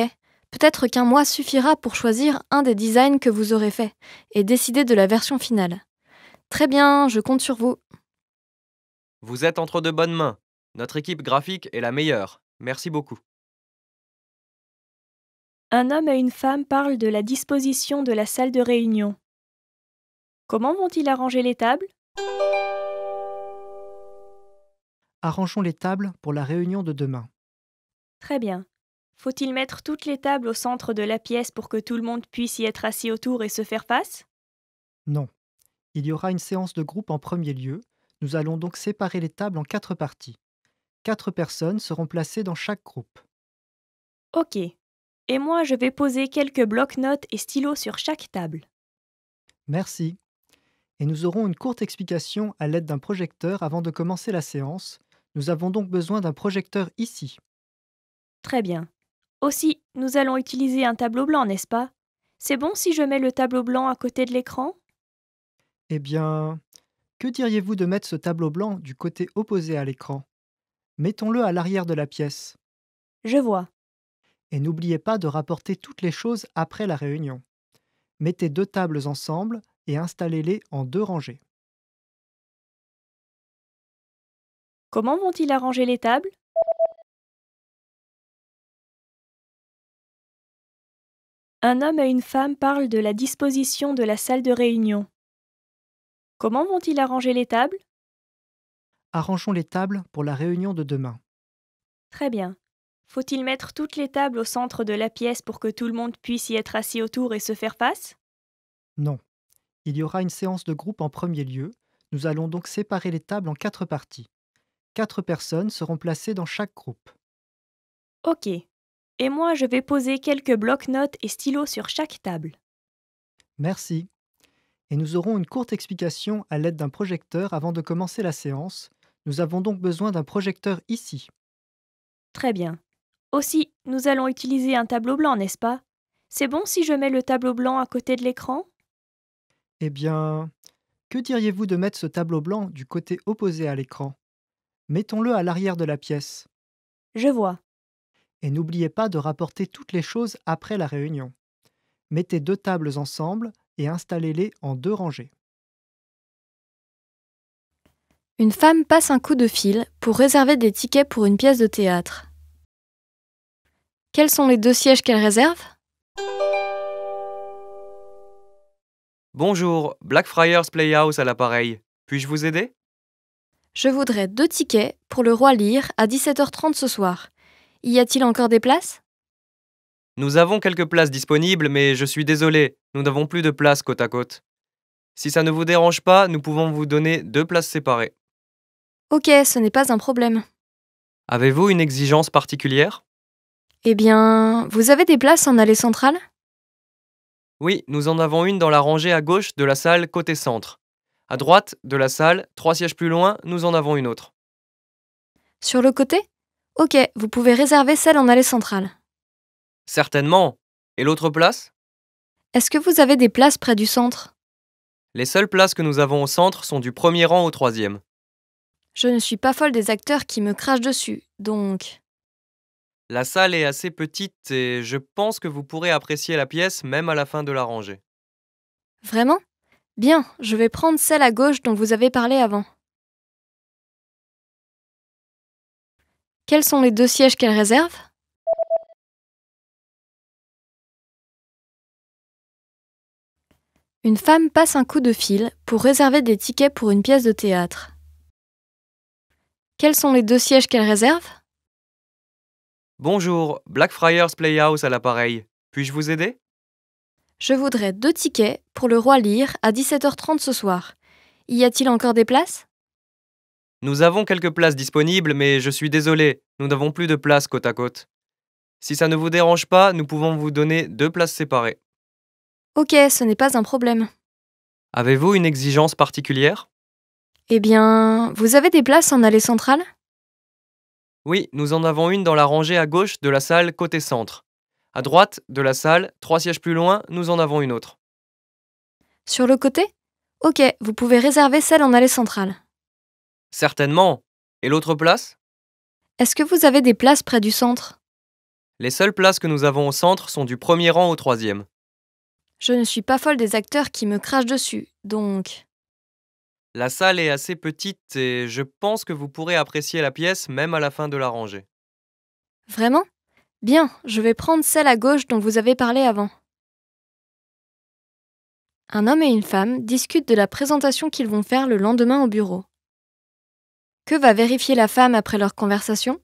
Peut-être qu'un mois suffira pour choisir un des designs que vous aurez fait et décider de la version finale. Très bien, je compte sur vous. Vous êtes entre de bonnes mains. Notre équipe graphique est la meilleure. Merci beaucoup. Un homme et une femme parlent de la disposition de la salle de réunion. Comment vont-ils arranger les tables? Arrangeons les tables pour la réunion de demain. Très bien. Faut-il mettre toutes les tables au centre de la pièce pour que tout le monde puisse y être assis autour et se faire face? Non. Il y aura une séance de groupe en premier lieu. Nous allons donc séparer les tables en 4 parties. 4 personnes seront placées dans chaque groupe. Ok. Et moi, je vais poser quelques blocs-notes et stylos sur chaque table. Merci. Et nous aurons une courte explication à l'aide d'un projecteur avant de commencer la séance. Nous avons donc besoin d'un projecteur ici. Très bien. Aussi, nous allons utiliser un tableau blanc, n'est-ce pas? C'est bon si je mets le tableau blanc à côté de l'écran? Eh bien, que diriez-vous de mettre ce tableau blanc du côté opposé à l'écran? Mettons-le à l'arrière de la pièce. Je vois. Et n'oubliez pas de rapporter toutes les choses après la réunion. Mettez 2 tables ensemble et installez-les en 2 rangées. Comment vont-ils arranger les tables? Un homme et une femme parlent de la disposition de la salle de réunion. Comment vont-ils arranger les tables? Arrangeons les tables pour la réunion de demain. Très bien. Faut-il mettre toutes les tables au centre de la pièce pour que tout le monde puisse y être assis autour et se faire face? Non. Il y aura une séance de groupe en premier lieu. Nous allons donc séparer les tables en 4 parties. 4 personnes seront placées dans chaque groupe. Ok. Et moi, je vais poser quelques blocs-notes et stylos sur chaque table. Merci. Et nous aurons une courte explication à l'aide d'un projecteur avant de commencer la séance. Nous avons donc besoin d'un projecteur ici. Très bien. Aussi, nous allons utiliser un tableau blanc, n'est-ce pas? C'est bon si je mets le tableau blanc à côté de l'écran? Eh bien, que diriez-vous de mettre ce tableau blanc du côté opposé à l'écran? Mettons-le à l'arrière de la pièce. Je vois. Et n'oubliez pas de rapporter toutes les choses après la réunion. Mettez 2 tables ensemble et installez-les en 2 rangées. Une femme passe un coup de fil pour réserver des tickets pour une pièce de théâtre. Quels sont les 2 sièges qu'elle réserve? Bonjour, Blackfriars Playhouse à l'appareil. Puis-je vous aider? Je voudrais 2 tickets pour le Roi Lear à 17h30 ce soir. Y a-t-il encore des places? Nous avons quelques places disponibles, mais je suis désolé, nous n'avons plus de place côte à côte. Si ça ne vous dérange pas, nous pouvons vous donner 2 places séparées. Ok, ce n'est pas un problème. Avez-vous une exigence particulière? Eh bien, vous avez des places en allée centrale? Oui, nous en avons une dans la rangée à gauche de la salle côté centre. À droite de la salle, 3 sièges plus loin, nous en avons une autre. Sur le côté? Ok, vous pouvez réserver celle en allée centrale. Certainement. Et l'autre place? Est-ce que vous avez des places près du centre? Les seules places que nous avons au centre sont du premier rang au 3e. Je ne suis pas folle des acteurs qui me crachent dessus, donc... La salle est assez petite et je pense que vous pourrez apprécier la pièce même à la fin de la rangée. Vraiment? Bien, je vais prendre celle à gauche dont vous avez parlé avant. Quels sont les 2 sièges qu'elle réserve? Une femme passe un coup de fil pour réserver des tickets pour une pièce de théâtre. Quels sont les 2 sièges qu'elle réserve? Bonjour, Blackfriars Playhouse à l'appareil. Puis-je vous aider? Je voudrais 2 tickets pour le Roi Lear à 17h30 ce soir. Y a-t-il encore des places? Nous avons quelques places disponibles, mais je suis désolé, nous n'avons plus de place côte à côte. Si ça ne vous dérange pas, nous pouvons vous donner 2 places séparées. Ok, ce n'est pas un problème. Avez-vous une exigence particulière? Eh bien, vous avez des places en allée centrale? Oui, nous en avons une dans la rangée à gauche de la salle côté centre. À droite de la salle, 3 sièges plus loin, nous en avons une autre. Sur le côté? Ok, vous pouvez réserver celle en allée centrale. Certainement. Et l'autre place? Est-ce que vous avez des places près du centre? Les seules places que nous avons au centre sont du premier rang au troisième. Je ne suis pas folle des acteurs qui me crachent dessus, donc... La salle est assez petite et je pense que vous pourrez apprécier la pièce même à la fin de la rangée. Vraiment? Bien, je vais prendre celle à gauche dont vous avez parlé avant. Un homme et une femme discutent de la présentation qu'ils vont faire le lendemain au bureau. Que va vérifier la femme après leur conversation?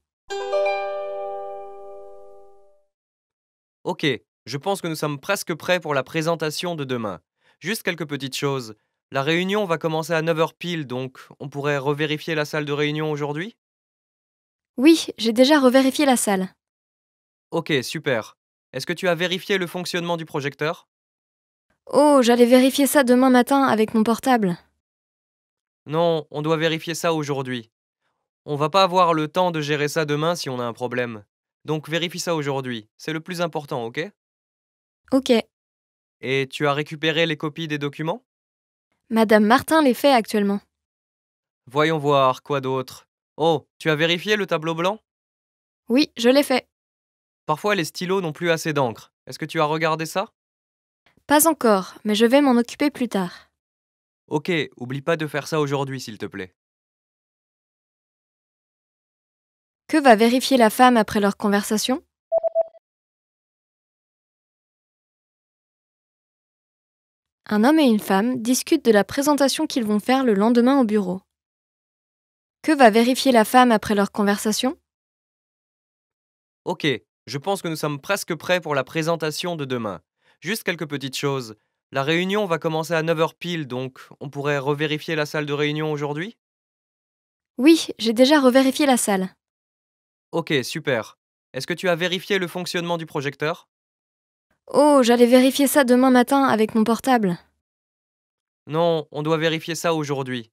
Ok, je pense que nous sommes presque prêts pour la présentation de demain. Juste quelques petites choses. La réunion va commencer à 9h pile, donc on pourrait revérifier la salle de réunion aujourd'hui? Oui, j'ai déjà revérifié la salle. Ok, super. Est-ce que tu as vérifié le fonctionnement du projecteur? Oh, j'allais vérifier ça demain matin avec mon portable. Non, on doit vérifier ça aujourd'hui. On va pas avoir le temps de gérer ça demain si on a un problème. Donc vérifie ça aujourd'hui. C'est le plus important, ok? Ok, Et tu as récupéré les copies des documents? Madame Martin les fait actuellement. Voyons voir, quoi d'autre? Oh, tu as vérifié le tableau blanc? Oui, je l'ai fait. Parfois les stylos n'ont plus assez d'encre. Est-ce que tu as regardé ça? Pas encore, mais je vais m'en occuper plus tard. Ok, oublie pas de faire ça aujourd'hui s'il te plaît. Que va vérifier la femme après leur conversation? Un homme et une femme discutent de la présentation qu'ils vont faire le lendemain au bureau. Que va vérifier la femme après leur conversation? Ok, je pense que nous sommes presque prêts pour la présentation de demain. Juste quelques petites choses. La réunion va commencer à 9h pile, donc on pourrait revérifier la salle de réunion aujourd'hui? Oui, j'ai déjà revérifié la salle. Ok, super. Est-ce que tu as vérifié le fonctionnement du projecteur? Oh, j'allais vérifier ça demain matin avec mon portable. Non, on doit vérifier ça aujourd'hui.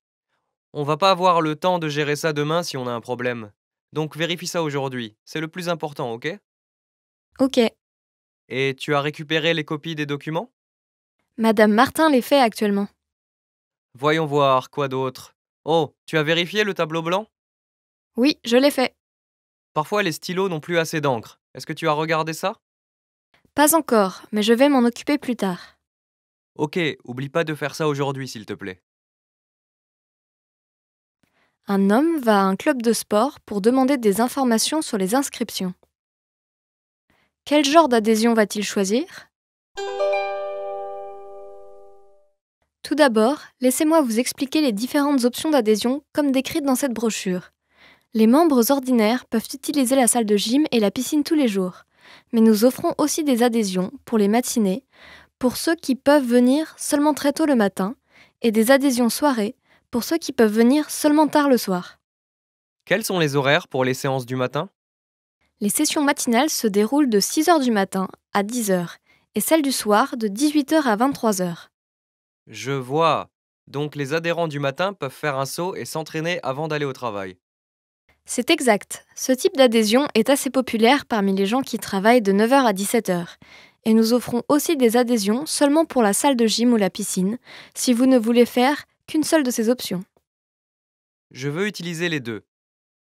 On va pas avoir le temps de gérer ça demain si on a un problème. Donc vérifie ça aujourd'hui. C'est le plus important, ok? Ok, Et tu as récupéré les copies des documents? Madame Martin les fait actuellement. Voyons voir, quoi d'autre? Oh, tu as vérifié le tableau blanc? Oui, je l'ai fait. Parfois les stylos n'ont plus assez d'encre. Est-ce que tu as regardé ça? Pas encore, mais je vais m'en occuper plus tard. Ok, oublie pas de faire ça aujourd'hui s'il te plaît. Un homme va à un club de sport pour demander des informations sur les inscriptions. Quel genre d'adhésion va-t-il choisir? Tout d'abord, laissez-moi vous expliquer les différentes options d'adhésion comme décrites dans cette brochure. Les membres ordinaires peuvent utiliser la salle de gym et la piscine tous les jours, mais nous offrons aussi des adhésions pour les matinées, pour ceux qui peuvent venir seulement très tôt le matin, et des adhésions soirées pour ceux qui peuvent venir seulement tard le soir. Quels sont les horaires pour les séances du matin? Les sessions matinales se déroulent de 6h du matin à 10h et celles du soir de 18h à 23h. Je vois. Donc les adhérents du matin peuvent faire un saut et s'entraîner avant d'aller au travail. C'est exact. Ce type d'adhésion est assez populaire parmi les gens qui travaillent de 9h à 17h. Et nous offrons aussi des adhésions seulement pour la salle de gym ou la piscine, si vous ne voulez faire qu'une seule de ces options. Je veux utiliser les deux.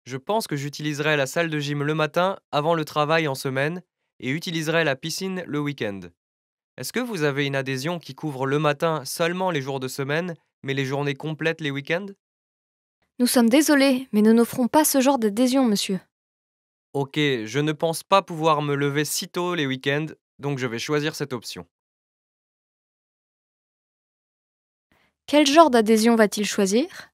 Je pense que j'utiliserai la salle de gym le matin avant le travail en semaine et utiliserai la piscine le week-end. Est-ce que vous avez une adhésion qui couvre le matin seulement les jours de semaine, mais les journées complètes les week-ends? Nous sommes désolés, mais nous n'offrons pas ce genre d'adhésion, monsieur. Ok, je ne pense pas pouvoir me lever si tôt les week-ends, donc je vais choisir cette option. Quel genre d'adhésion va-t-il choisir?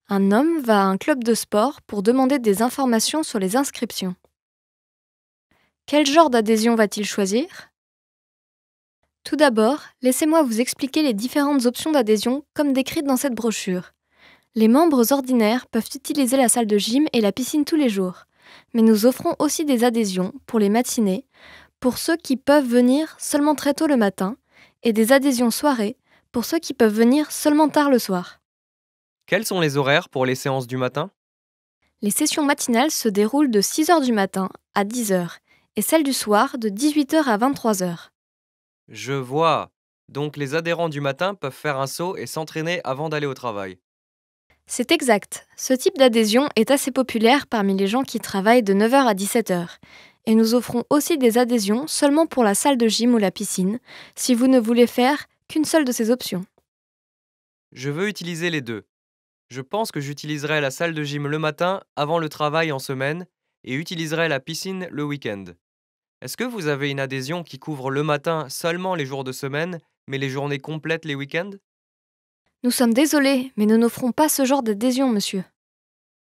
Un homme va à un club de sport pour demander des informations sur les inscriptions. Quel genre d'adhésion va-t-il choisir? Tout d'abord, laissez-moi vous expliquer les différentes options d'adhésion comme décrites dans cette brochure. Les membres ordinaires peuvent utiliser la salle de gym et la piscine tous les jours, mais nous offrons aussi des adhésions pour les matinées, pour ceux qui peuvent venir seulement très tôt le matin, et des adhésions soirées pour ceux qui peuvent venir seulement tard le soir. Quels sont les horaires pour les séances du matin? Les sessions matinales se déroulent de 6 h du matin à 10 h et celles du soir de 18 h à 23 h. Je vois. Donc les adhérents du matin peuvent faire un saut et s'entraîner avant d'aller au travail. C'est exact. Ce type d'adhésion est assez populaire parmi les gens qui travaillent de 9 h à 17 h. Et nous offrons aussi des adhésions seulement pour la salle de gym ou la piscine, si vous ne voulez faire qu'une seule de ces options. Je veux utiliser les deux. Je pense que j'utiliserai la salle de gym le matin avant le travail en semaine et utiliserai la piscine le week-end. Est-ce que vous avez une adhésion qui couvre le matin seulement les jours de semaine, mais les journées complètes les week-ends? Nous sommes désolés, mais nous n'offrons pas ce genre d'adhésion, monsieur.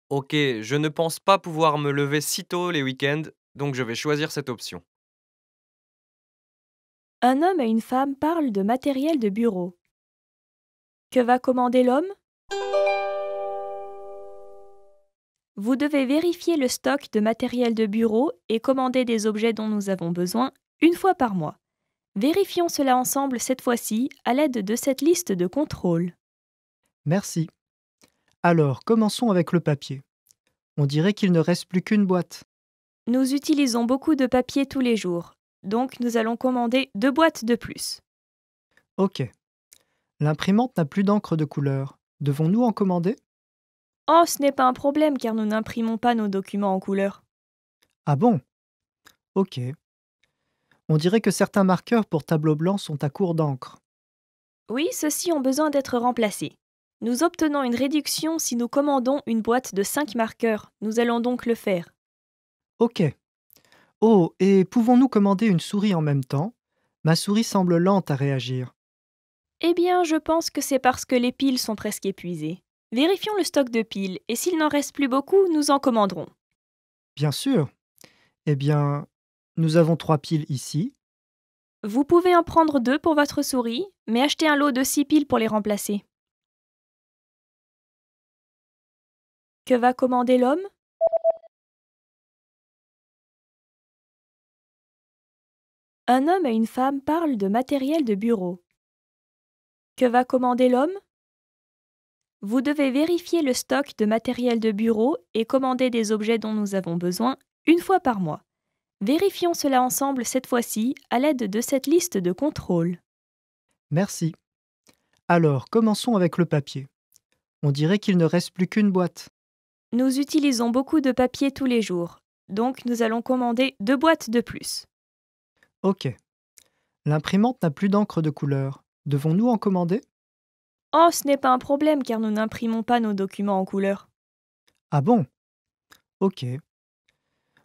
Ok, je ne pense pas pouvoir me lever si tôt les week-ends, donc je vais choisir cette option. Un homme et une femme parlent de matériel de bureau. Que va commander l'homme? Vous devez vérifier le stock de matériel de bureau et commander des objets dont nous avons besoin une fois par mois. Vérifions cela ensemble cette fois-ci à l'aide de cette liste de contrôle. Merci. Alors, commençons avec le papier. On dirait qu'il ne reste plus qu'une boîte. Nous utilisons beaucoup de papier tous les jours, donc nous allons commander 2 boîtes de plus. Ok. L'imprimante n'a plus d'encre de couleur. Devons-nous en commander? Oh, ce n'est pas un problème car nous n'imprimons pas nos documents en couleur. Ah bon? Ok. On dirait que certains marqueurs pour tableau blanc sont à court d'encre. Oui, ceux-ci ont besoin d'être remplacés. Nous obtenons une réduction si nous commandons une boîte de 5 marqueurs. Nous allons donc le faire. Ok. Oh, et pouvons-nous commander une souris en même temps? Ma souris semble lente à réagir. Eh bien, je pense que c'est parce que les piles sont presque épuisées. Vérifions le stock de piles et s'il n'en reste plus beaucoup, nous en commanderons. Bien sûr. Eh bien, nous avons 3 piles ici. Vous pouvez en prendre 2 pour votre souris, mais achetez un lot de 6 piles pour les remplacer. Que va commander l'homme? Un homme et une femme parlent de matériel de bureau. Que va commander l'homme? Vous devez vérifier le stock de matériel de bureau et commander des objets dont nous avons besoin une fois par mois. Vérifions cela ensemble cette fois-ci à l'aide de cette liste de contrôle. Merci. Alors, commençons avec le papier. On dirait qu'il ne reste plus qu'une boîte. Nous utilisons beaucoup de papier tous les jours, donc nous allons commander 2 boîtes de plus. Ok. L'imprimante n'a plus d'encre de couleur. Devons-nous en commander? Oh, ce n'est pas un problème car nous n'imprimons pas nos documents en couleur. Ah bon? Ok.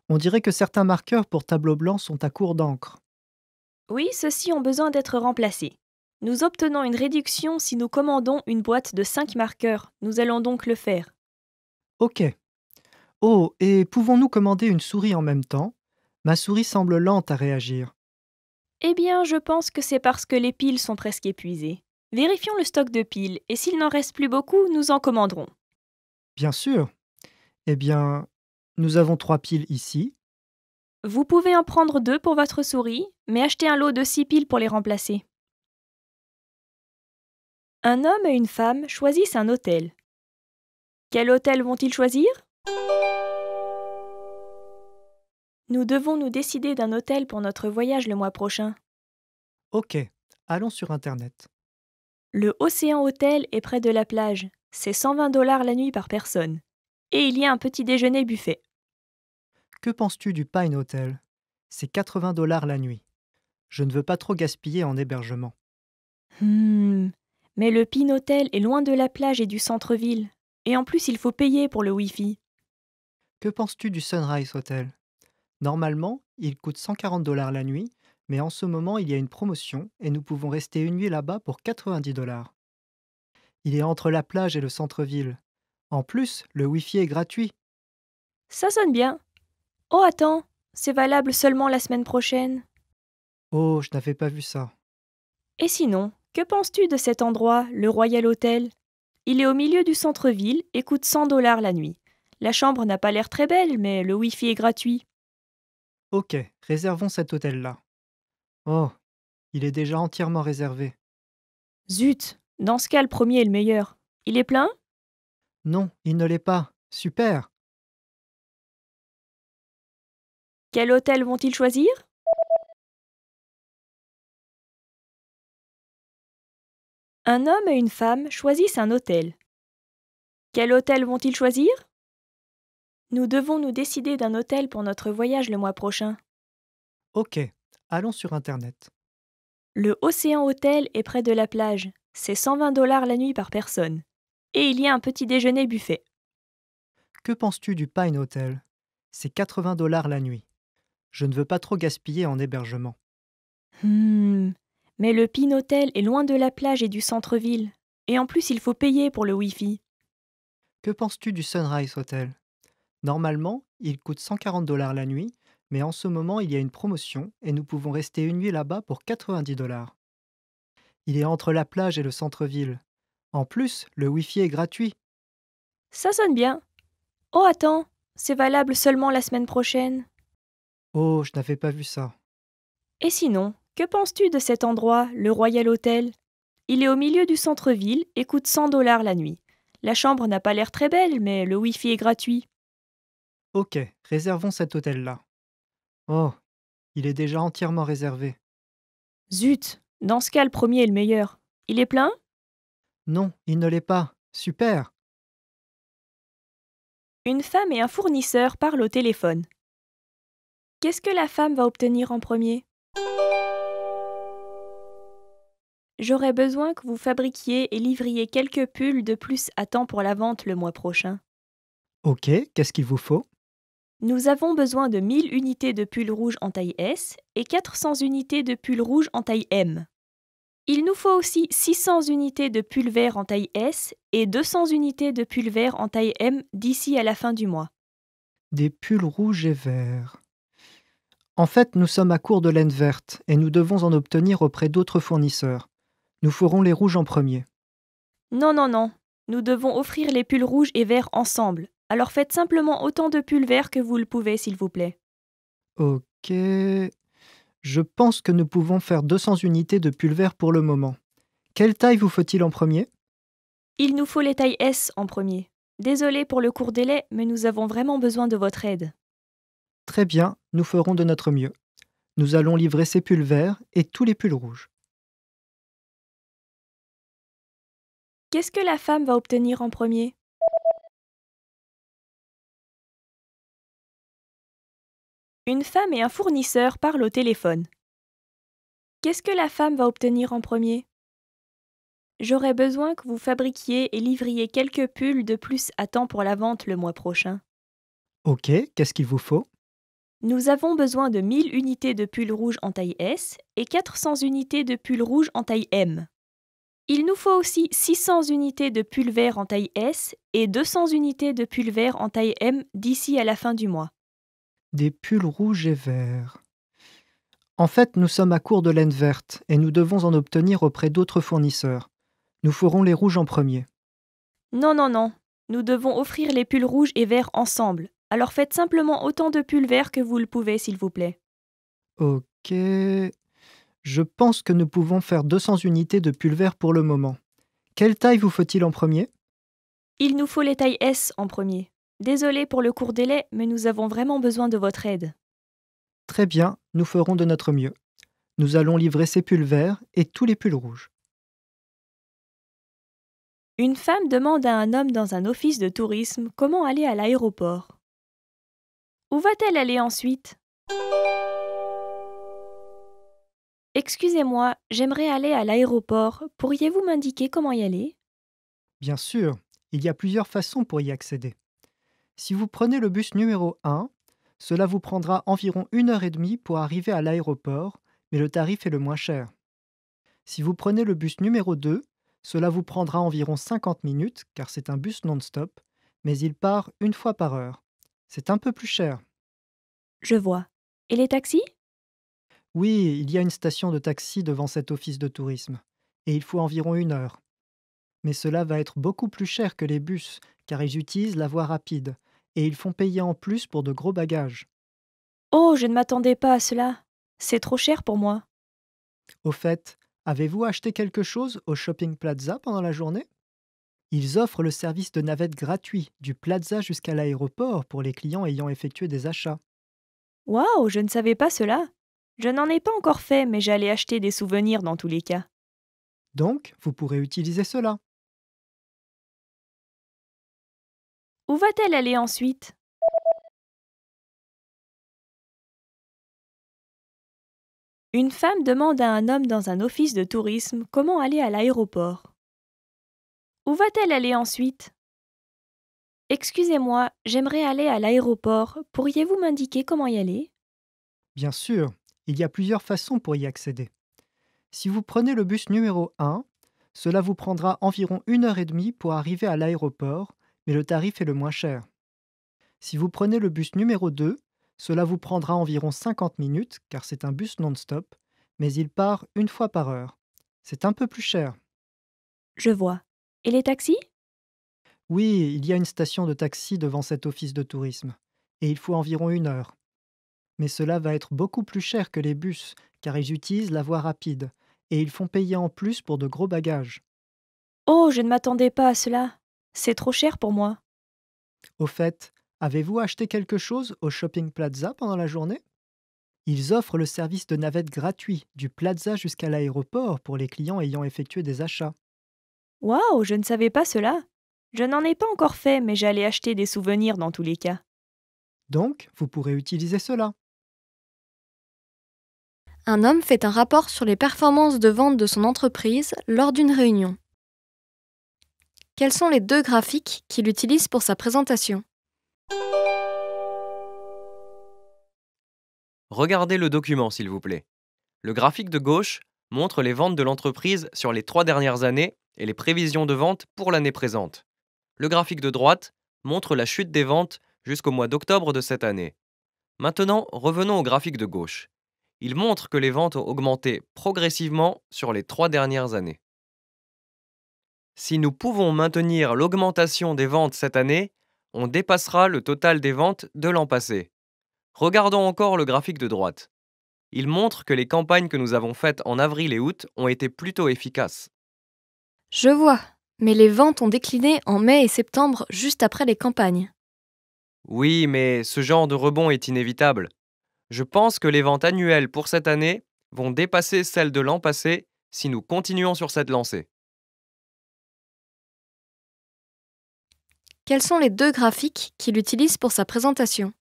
On dirait que certains marqueurs pour tableau blanc sont à court d'encre. Oui, ceux-ci ont besoin d'être remplacés. Nous obtenons une réduction si nous commandons une boîte de 5 marqueurs. Nous allons donc le faire. Ok. Oh, et pouvons-nous commander une souris en même temps? Ma souris semble lente à réagir. Eh bien, je pense que c'est parce que les piles sont presque épuisées. Vérifions le stock de piles et s'il n'en reste plus beaucoup, nous en commanderons. Bien sûr. Eh bien, nous avons 3 piles ici. Vous pouvez en prendre 2 pour votre souris, mais achetez un lot de 6 piles pour les remplacer. Un homme et une femme choisissent un hôtel. Quel hôtel vont-ils choisir? Nous devons nous décider d'un hôtel pour notre voyage le mois prochain. Ok, allons sur Internet. Le Océan Hotel est près de la plage. C'est 120 $ la nuit par personne. Et il y a un petit déjeuner buffet. Que penses-tu du Pine Hotel? C'est 80 $ la nuit. Je ne veux pas trop gaspiller en hébergement. Mais le Pine Hotel est loin de la plage et du centre-ville. Et en plus, il faut payer pour le Wi-Fi. Que penses-tu du Sunrise Hotel? Normalement, il coûte 140 $ la nuit, mais en ce moment, il y a une promotion et nous pouvons rester une nuit là-bas pour 90 $. Il est entre la plage et le centre-ville. En plus, le Wi-Fi est gratuit. Ça sonne bien. Oh, attends, c'est valable seulement la semaine prochaine. Oh, je n'avais pas vu ça. Et sinon, que penses-tu de cet endroit, le Royal Hotel? Il est au milieu du centre-ville et coûte 100 $ la nuit. La chambre n'a pas l'air très belle, mais le Wi-Fi est gratuit. Ok, réservons cet hôtel-là. Oh, il est déjà entièrement réservé. Zut, dans ce cas, le premier est le meilleur. Il est plein? Non, il ne l'est pas. Super. Quel hôtel vont-ils choisir? Un homme et une femme choisissent un hôtel. Quel hôtel vont-ils choisir? Nous devons nous décider d'un hôtel pour notre voyage le mois prochain. Ok, allons sur Internet. Le Océan Hotel est près de la plage. C'est 120 $ la nuit par personne. Et il y a un petit déjeuner buffet. Que penses-tu du Pine Hotel? C'est 80 $ la nuit. Je ne veux pas trop gaspiller en hébergement. Mais le Pin Hotel est loin de la plage et du centre-ville. Et en plus, il faut payer pour le Wi-Fi. Que penses-tu du Sunrise Hotel? Normalement, il coûte 140 $ la nuit, mais en ce moment, il y a une promotion et nous pouvons rester une nuit là-bas pour 90 $. Il est entre la plage et le centre-ville. En plus, le Wi-Fi est gratuit. Ça sonne bien. Oh, attends, c'est valable seulement la semaine prochaine. Oh, je n'avais pas vu ça. Et sinon, que penses-tu de cet endroit, le Royal Hotel? Il est au milieu du centre-ville et coûte 100 $ la nuit. La chambre n'a pas l'air très belle, mais le Wi-Fi est gratuit. Ok, réservons cet hôtel-là. Oh, il est déjà entièrement réservé. Zut, dans ce cas, le premier est le meilleur. Il est plein? Non, il ne l'est pas. Super. Une femme et un fournisseur parlent au téléphone. Qu'est-ce que la femme va obtenir en premier? J'aurais besoin que vous fabriquiez et livriez quelques pulls de plus à temps pour la vente le mois prochain. Ok, qu'est-ce qu'il vous faut? Nous avons besoin de 1000 unités de pulls rouges en taille S et 400 unités de pulls rouges en taille M. Il nous faut aussi 600 unités de pulls verts en taille S et 200 unités de pulls verts en taille M d'ici à la fin du mois. Des pulls rouges et verts. En fait, nous sommes à court de laine verte et nous devons en obtenir auprès d'autres fournisseurs. Nous ferons les rouges en premier. Non. Nous devons offrir les pulls rouges et verts ensemble. Alors faites simplement autant de pulls verts que vous le pouvez, s'il vous plaît. Ok. Je pense que nous pouvons faire 200 unités de pulls verts pour le moment. Quelle taille vous faut-il en premier? Il nous faut les tailles S en premier. Désolé pour le court délai, mais nous avons vraiment besoin de votre aide. Très bien, nous ferons de notre mieux. Nous allons livrer ces pulls verts et tous les pulls rouges. Qu'est-ce que la femme va obtenir en premier? Une femme et un fournisseur parlent au téléphone. Qu'est-ce que la femme va obtenir en premier? J'aurais besoin que vous fabriquiez et livriez quelques pulls de plus à temps pour la vente le mois prochain. Ok, qu'est-ce qu'il vous faut? Nous avons besoin de 1000 unités de pulls rouges en taille S et 400 unités de pulls rouges en taille M. Il nous faut aussi 600 unités de pulls verts en taille S et 200 unités de pulls verts en taille M d'ici à la fin du mois. Des pulls rouges et verts. En fait, nous sommes à court de laine verte et nous devons en obtenir auprès d'autres fournisseurs. Nous ferons les rouges en premier. Non. Nous devons offrir les pulls rouges et verts ensemble. Alors faites simplement autant de pulls verts que vous le pouvez, s'il vous plaît. Ok. Je pense que nous pouvons faire 200 unités de pulls verts pour le moment. Quelle taille vous faut-il en premier? Il nous faut les tailles S en premier. Désolé pour le court délai, mais nous avons vraiment besoin de votre aide. Très bien, nous ferons de notre mieux. Nous allons livrer ces pulls verts et tous les pulls rouges. Une femme demande à un homme dans un office de tourisme comment aller à l'aéroport. Où va-t-elle aller ensuite? Excusez-moi, j'aimerais aller à l'aéroport. Pourriez-vous m'indiquer comment y aller? Bien sûr, il y a plusieurs façons pour y accéder. Si vous prenez le bus numéro 1, cela vous prendra environ 1h30 pour arriver à l'aéroport, mais le tarif est le moins cher. Si vous prenez le bus numéro 2, cela vous prendra environ 50 minutes, car c'est un bus non-stop, mais il part une fois par heure. C'est un peu plus cher. Je vois. Et les taxis? Oui, il y a une station de taxi devant cet office de tourisme, et il faut environ 1 heure. Mais cela va être beaucoup plus cher que les bus, car ils utilisent la voie rapide, et ils font payer en plus pour de gros bagages. Oh, je ne m'attendais pas à cela. C'est trop cher pour moi. Au fait, avez-vous acheté quelque chose au Shopping Plaza pendant la journée? Ils offrent le service de navette gratuit du Plaza jusqu'à l'aéroport pour les clients ayant effectué des achats. Waouh, je ne savais pas cela. Je n'en ai pas encore fait, mais j'allais acheter des souvenirs dans tous les cas. Donc, vous pourrez utiliser cela. Où va-t-elle aller ensuite? Une femme demande à un homme dans un office de tourisme comment aller à l'aéroport. Où va-t-elle aller ensuite? Excusez-moi, j'aimerais aller à l'aéroport. Pourriez-vous m'indiquer comment y aller? Bien sûr, il y a plusieurs façons pour y accéder. Si vous prenez le bus numéro 1, cela vous prendra environ 1 heure et demie pour arriver à l'aéroport, mais le tarif est le moins cher. Si vous prenez le bus numéro 2, cela vous prendra environ 50 minutes, car c'est un bus non-stop, mais il part une fois par heure. C'est un peu plus cher. Je vois. Et les taxis? Oui, il y a une station de taxi devant cet office de tourisme, et il faut environ 1 heure. Mais cela va être beaucoup plus cher que les bus, car ils utilisent la voie rapide, et ils font payer en plus pour de gros bagages. Oh, je ne m'attendais pas à cela. C'est trop cher pour moi. Au fait, avez-vous acheté quelque chose au Shopping Plaza pendant la journée? Ils offrent le service de navette gratuit du Plaza jusqu'à l'aéroport pour les clients ayant effectué des achats. Waouh, je ne savais pas cela. Je n'en ai pas encore fait, mais j'allais acheter des souvenirs dans tous les cas. Donc, vous pourrez utiliser cela. Un homme fait un rapport sur les performances de vente de son entreprise lors d'une réunion. Quels sont les 2 graphiques qu'il utilise pour sa présentation? Regardez le document, s'il vous plaît. Le graphique de gauche montre les ventes de l'entreprise sur les 3 dernières années et les prévisions de vente pour l'année présente. Le graphique de droite montre la chute des ventes jusqu'au mois d'octobre de cette année. Maintenant, revenons au graphique de gauche. Il montre que les ventes ont augmenté progressivement sur les 3 dernières années. Si nous pouvons maintenir l'augmentation des ventes cette année, on dépassera le total des ventes de l'an passé. Regardons encore le graphique de droite. Il montre que les campagnes que nous avons faites en avril et août ont été plutôt efficaces. Je vois, mais les ventes ont décliné en mai et septembre juste après les campagnes. Oui, mais ce genre de rebond est inévitable. Je pense que les ventes annuelles pour cette année vont dépasser celles de l'an passé si nous continuons sur cette lancée. Quels sont les 2 graphiques qu'il utilise pour sa présentation?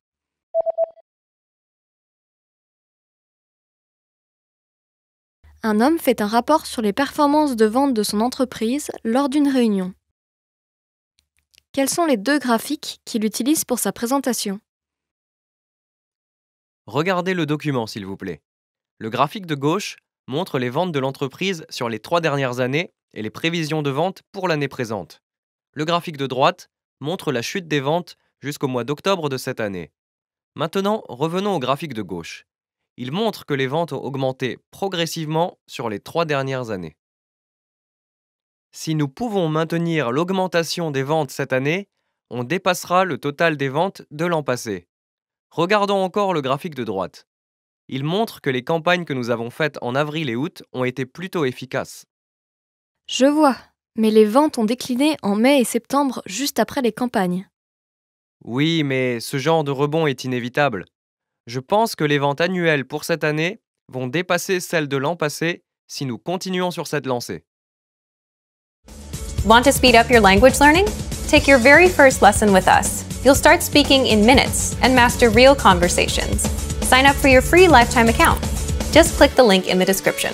Un homme fait un rapport sur les performances de vente de son entreprise lors d'une réunion. Quels sont les 2 graphiques qu'il utilise pour sa présentation? Regardez le document, s'il vous plaît. Le graphique de gauche montre les ventes de l'entreprise sur les 3 dernières années et les prévisions de vente pour l'année présente. Le graphique de droite montre la chute des ventes jusqu'au mois d'octobre de cette année. Maintenant, revenons au graphique de gauche. Il montre que les ventes ont augmenté progressivement sur les 3 dernières années. Si nous pouvons maintenir l'augmentation des ventes cette année, on dépassera le total des ventes de l'an passé. Regardons encore le graphique de droite. Il montre que les campagnes que nous avons faites en avril et août ont été plutôt efficaces. Je vois, mais les ventes ont décliné en mai et septembre juste après les campagnes. Oui, mais ce genre de rebond est inévitable. Je pense que les ventes annuelles pour cette année vont dépasser celles de l'an passé si nous continuons sur cette lancée. Want to speed up your language learning? Take your very first lesson with us. You'll start speaking in minutes and master real conversations. Sign up for your free lifetime account. Just click the link in the description.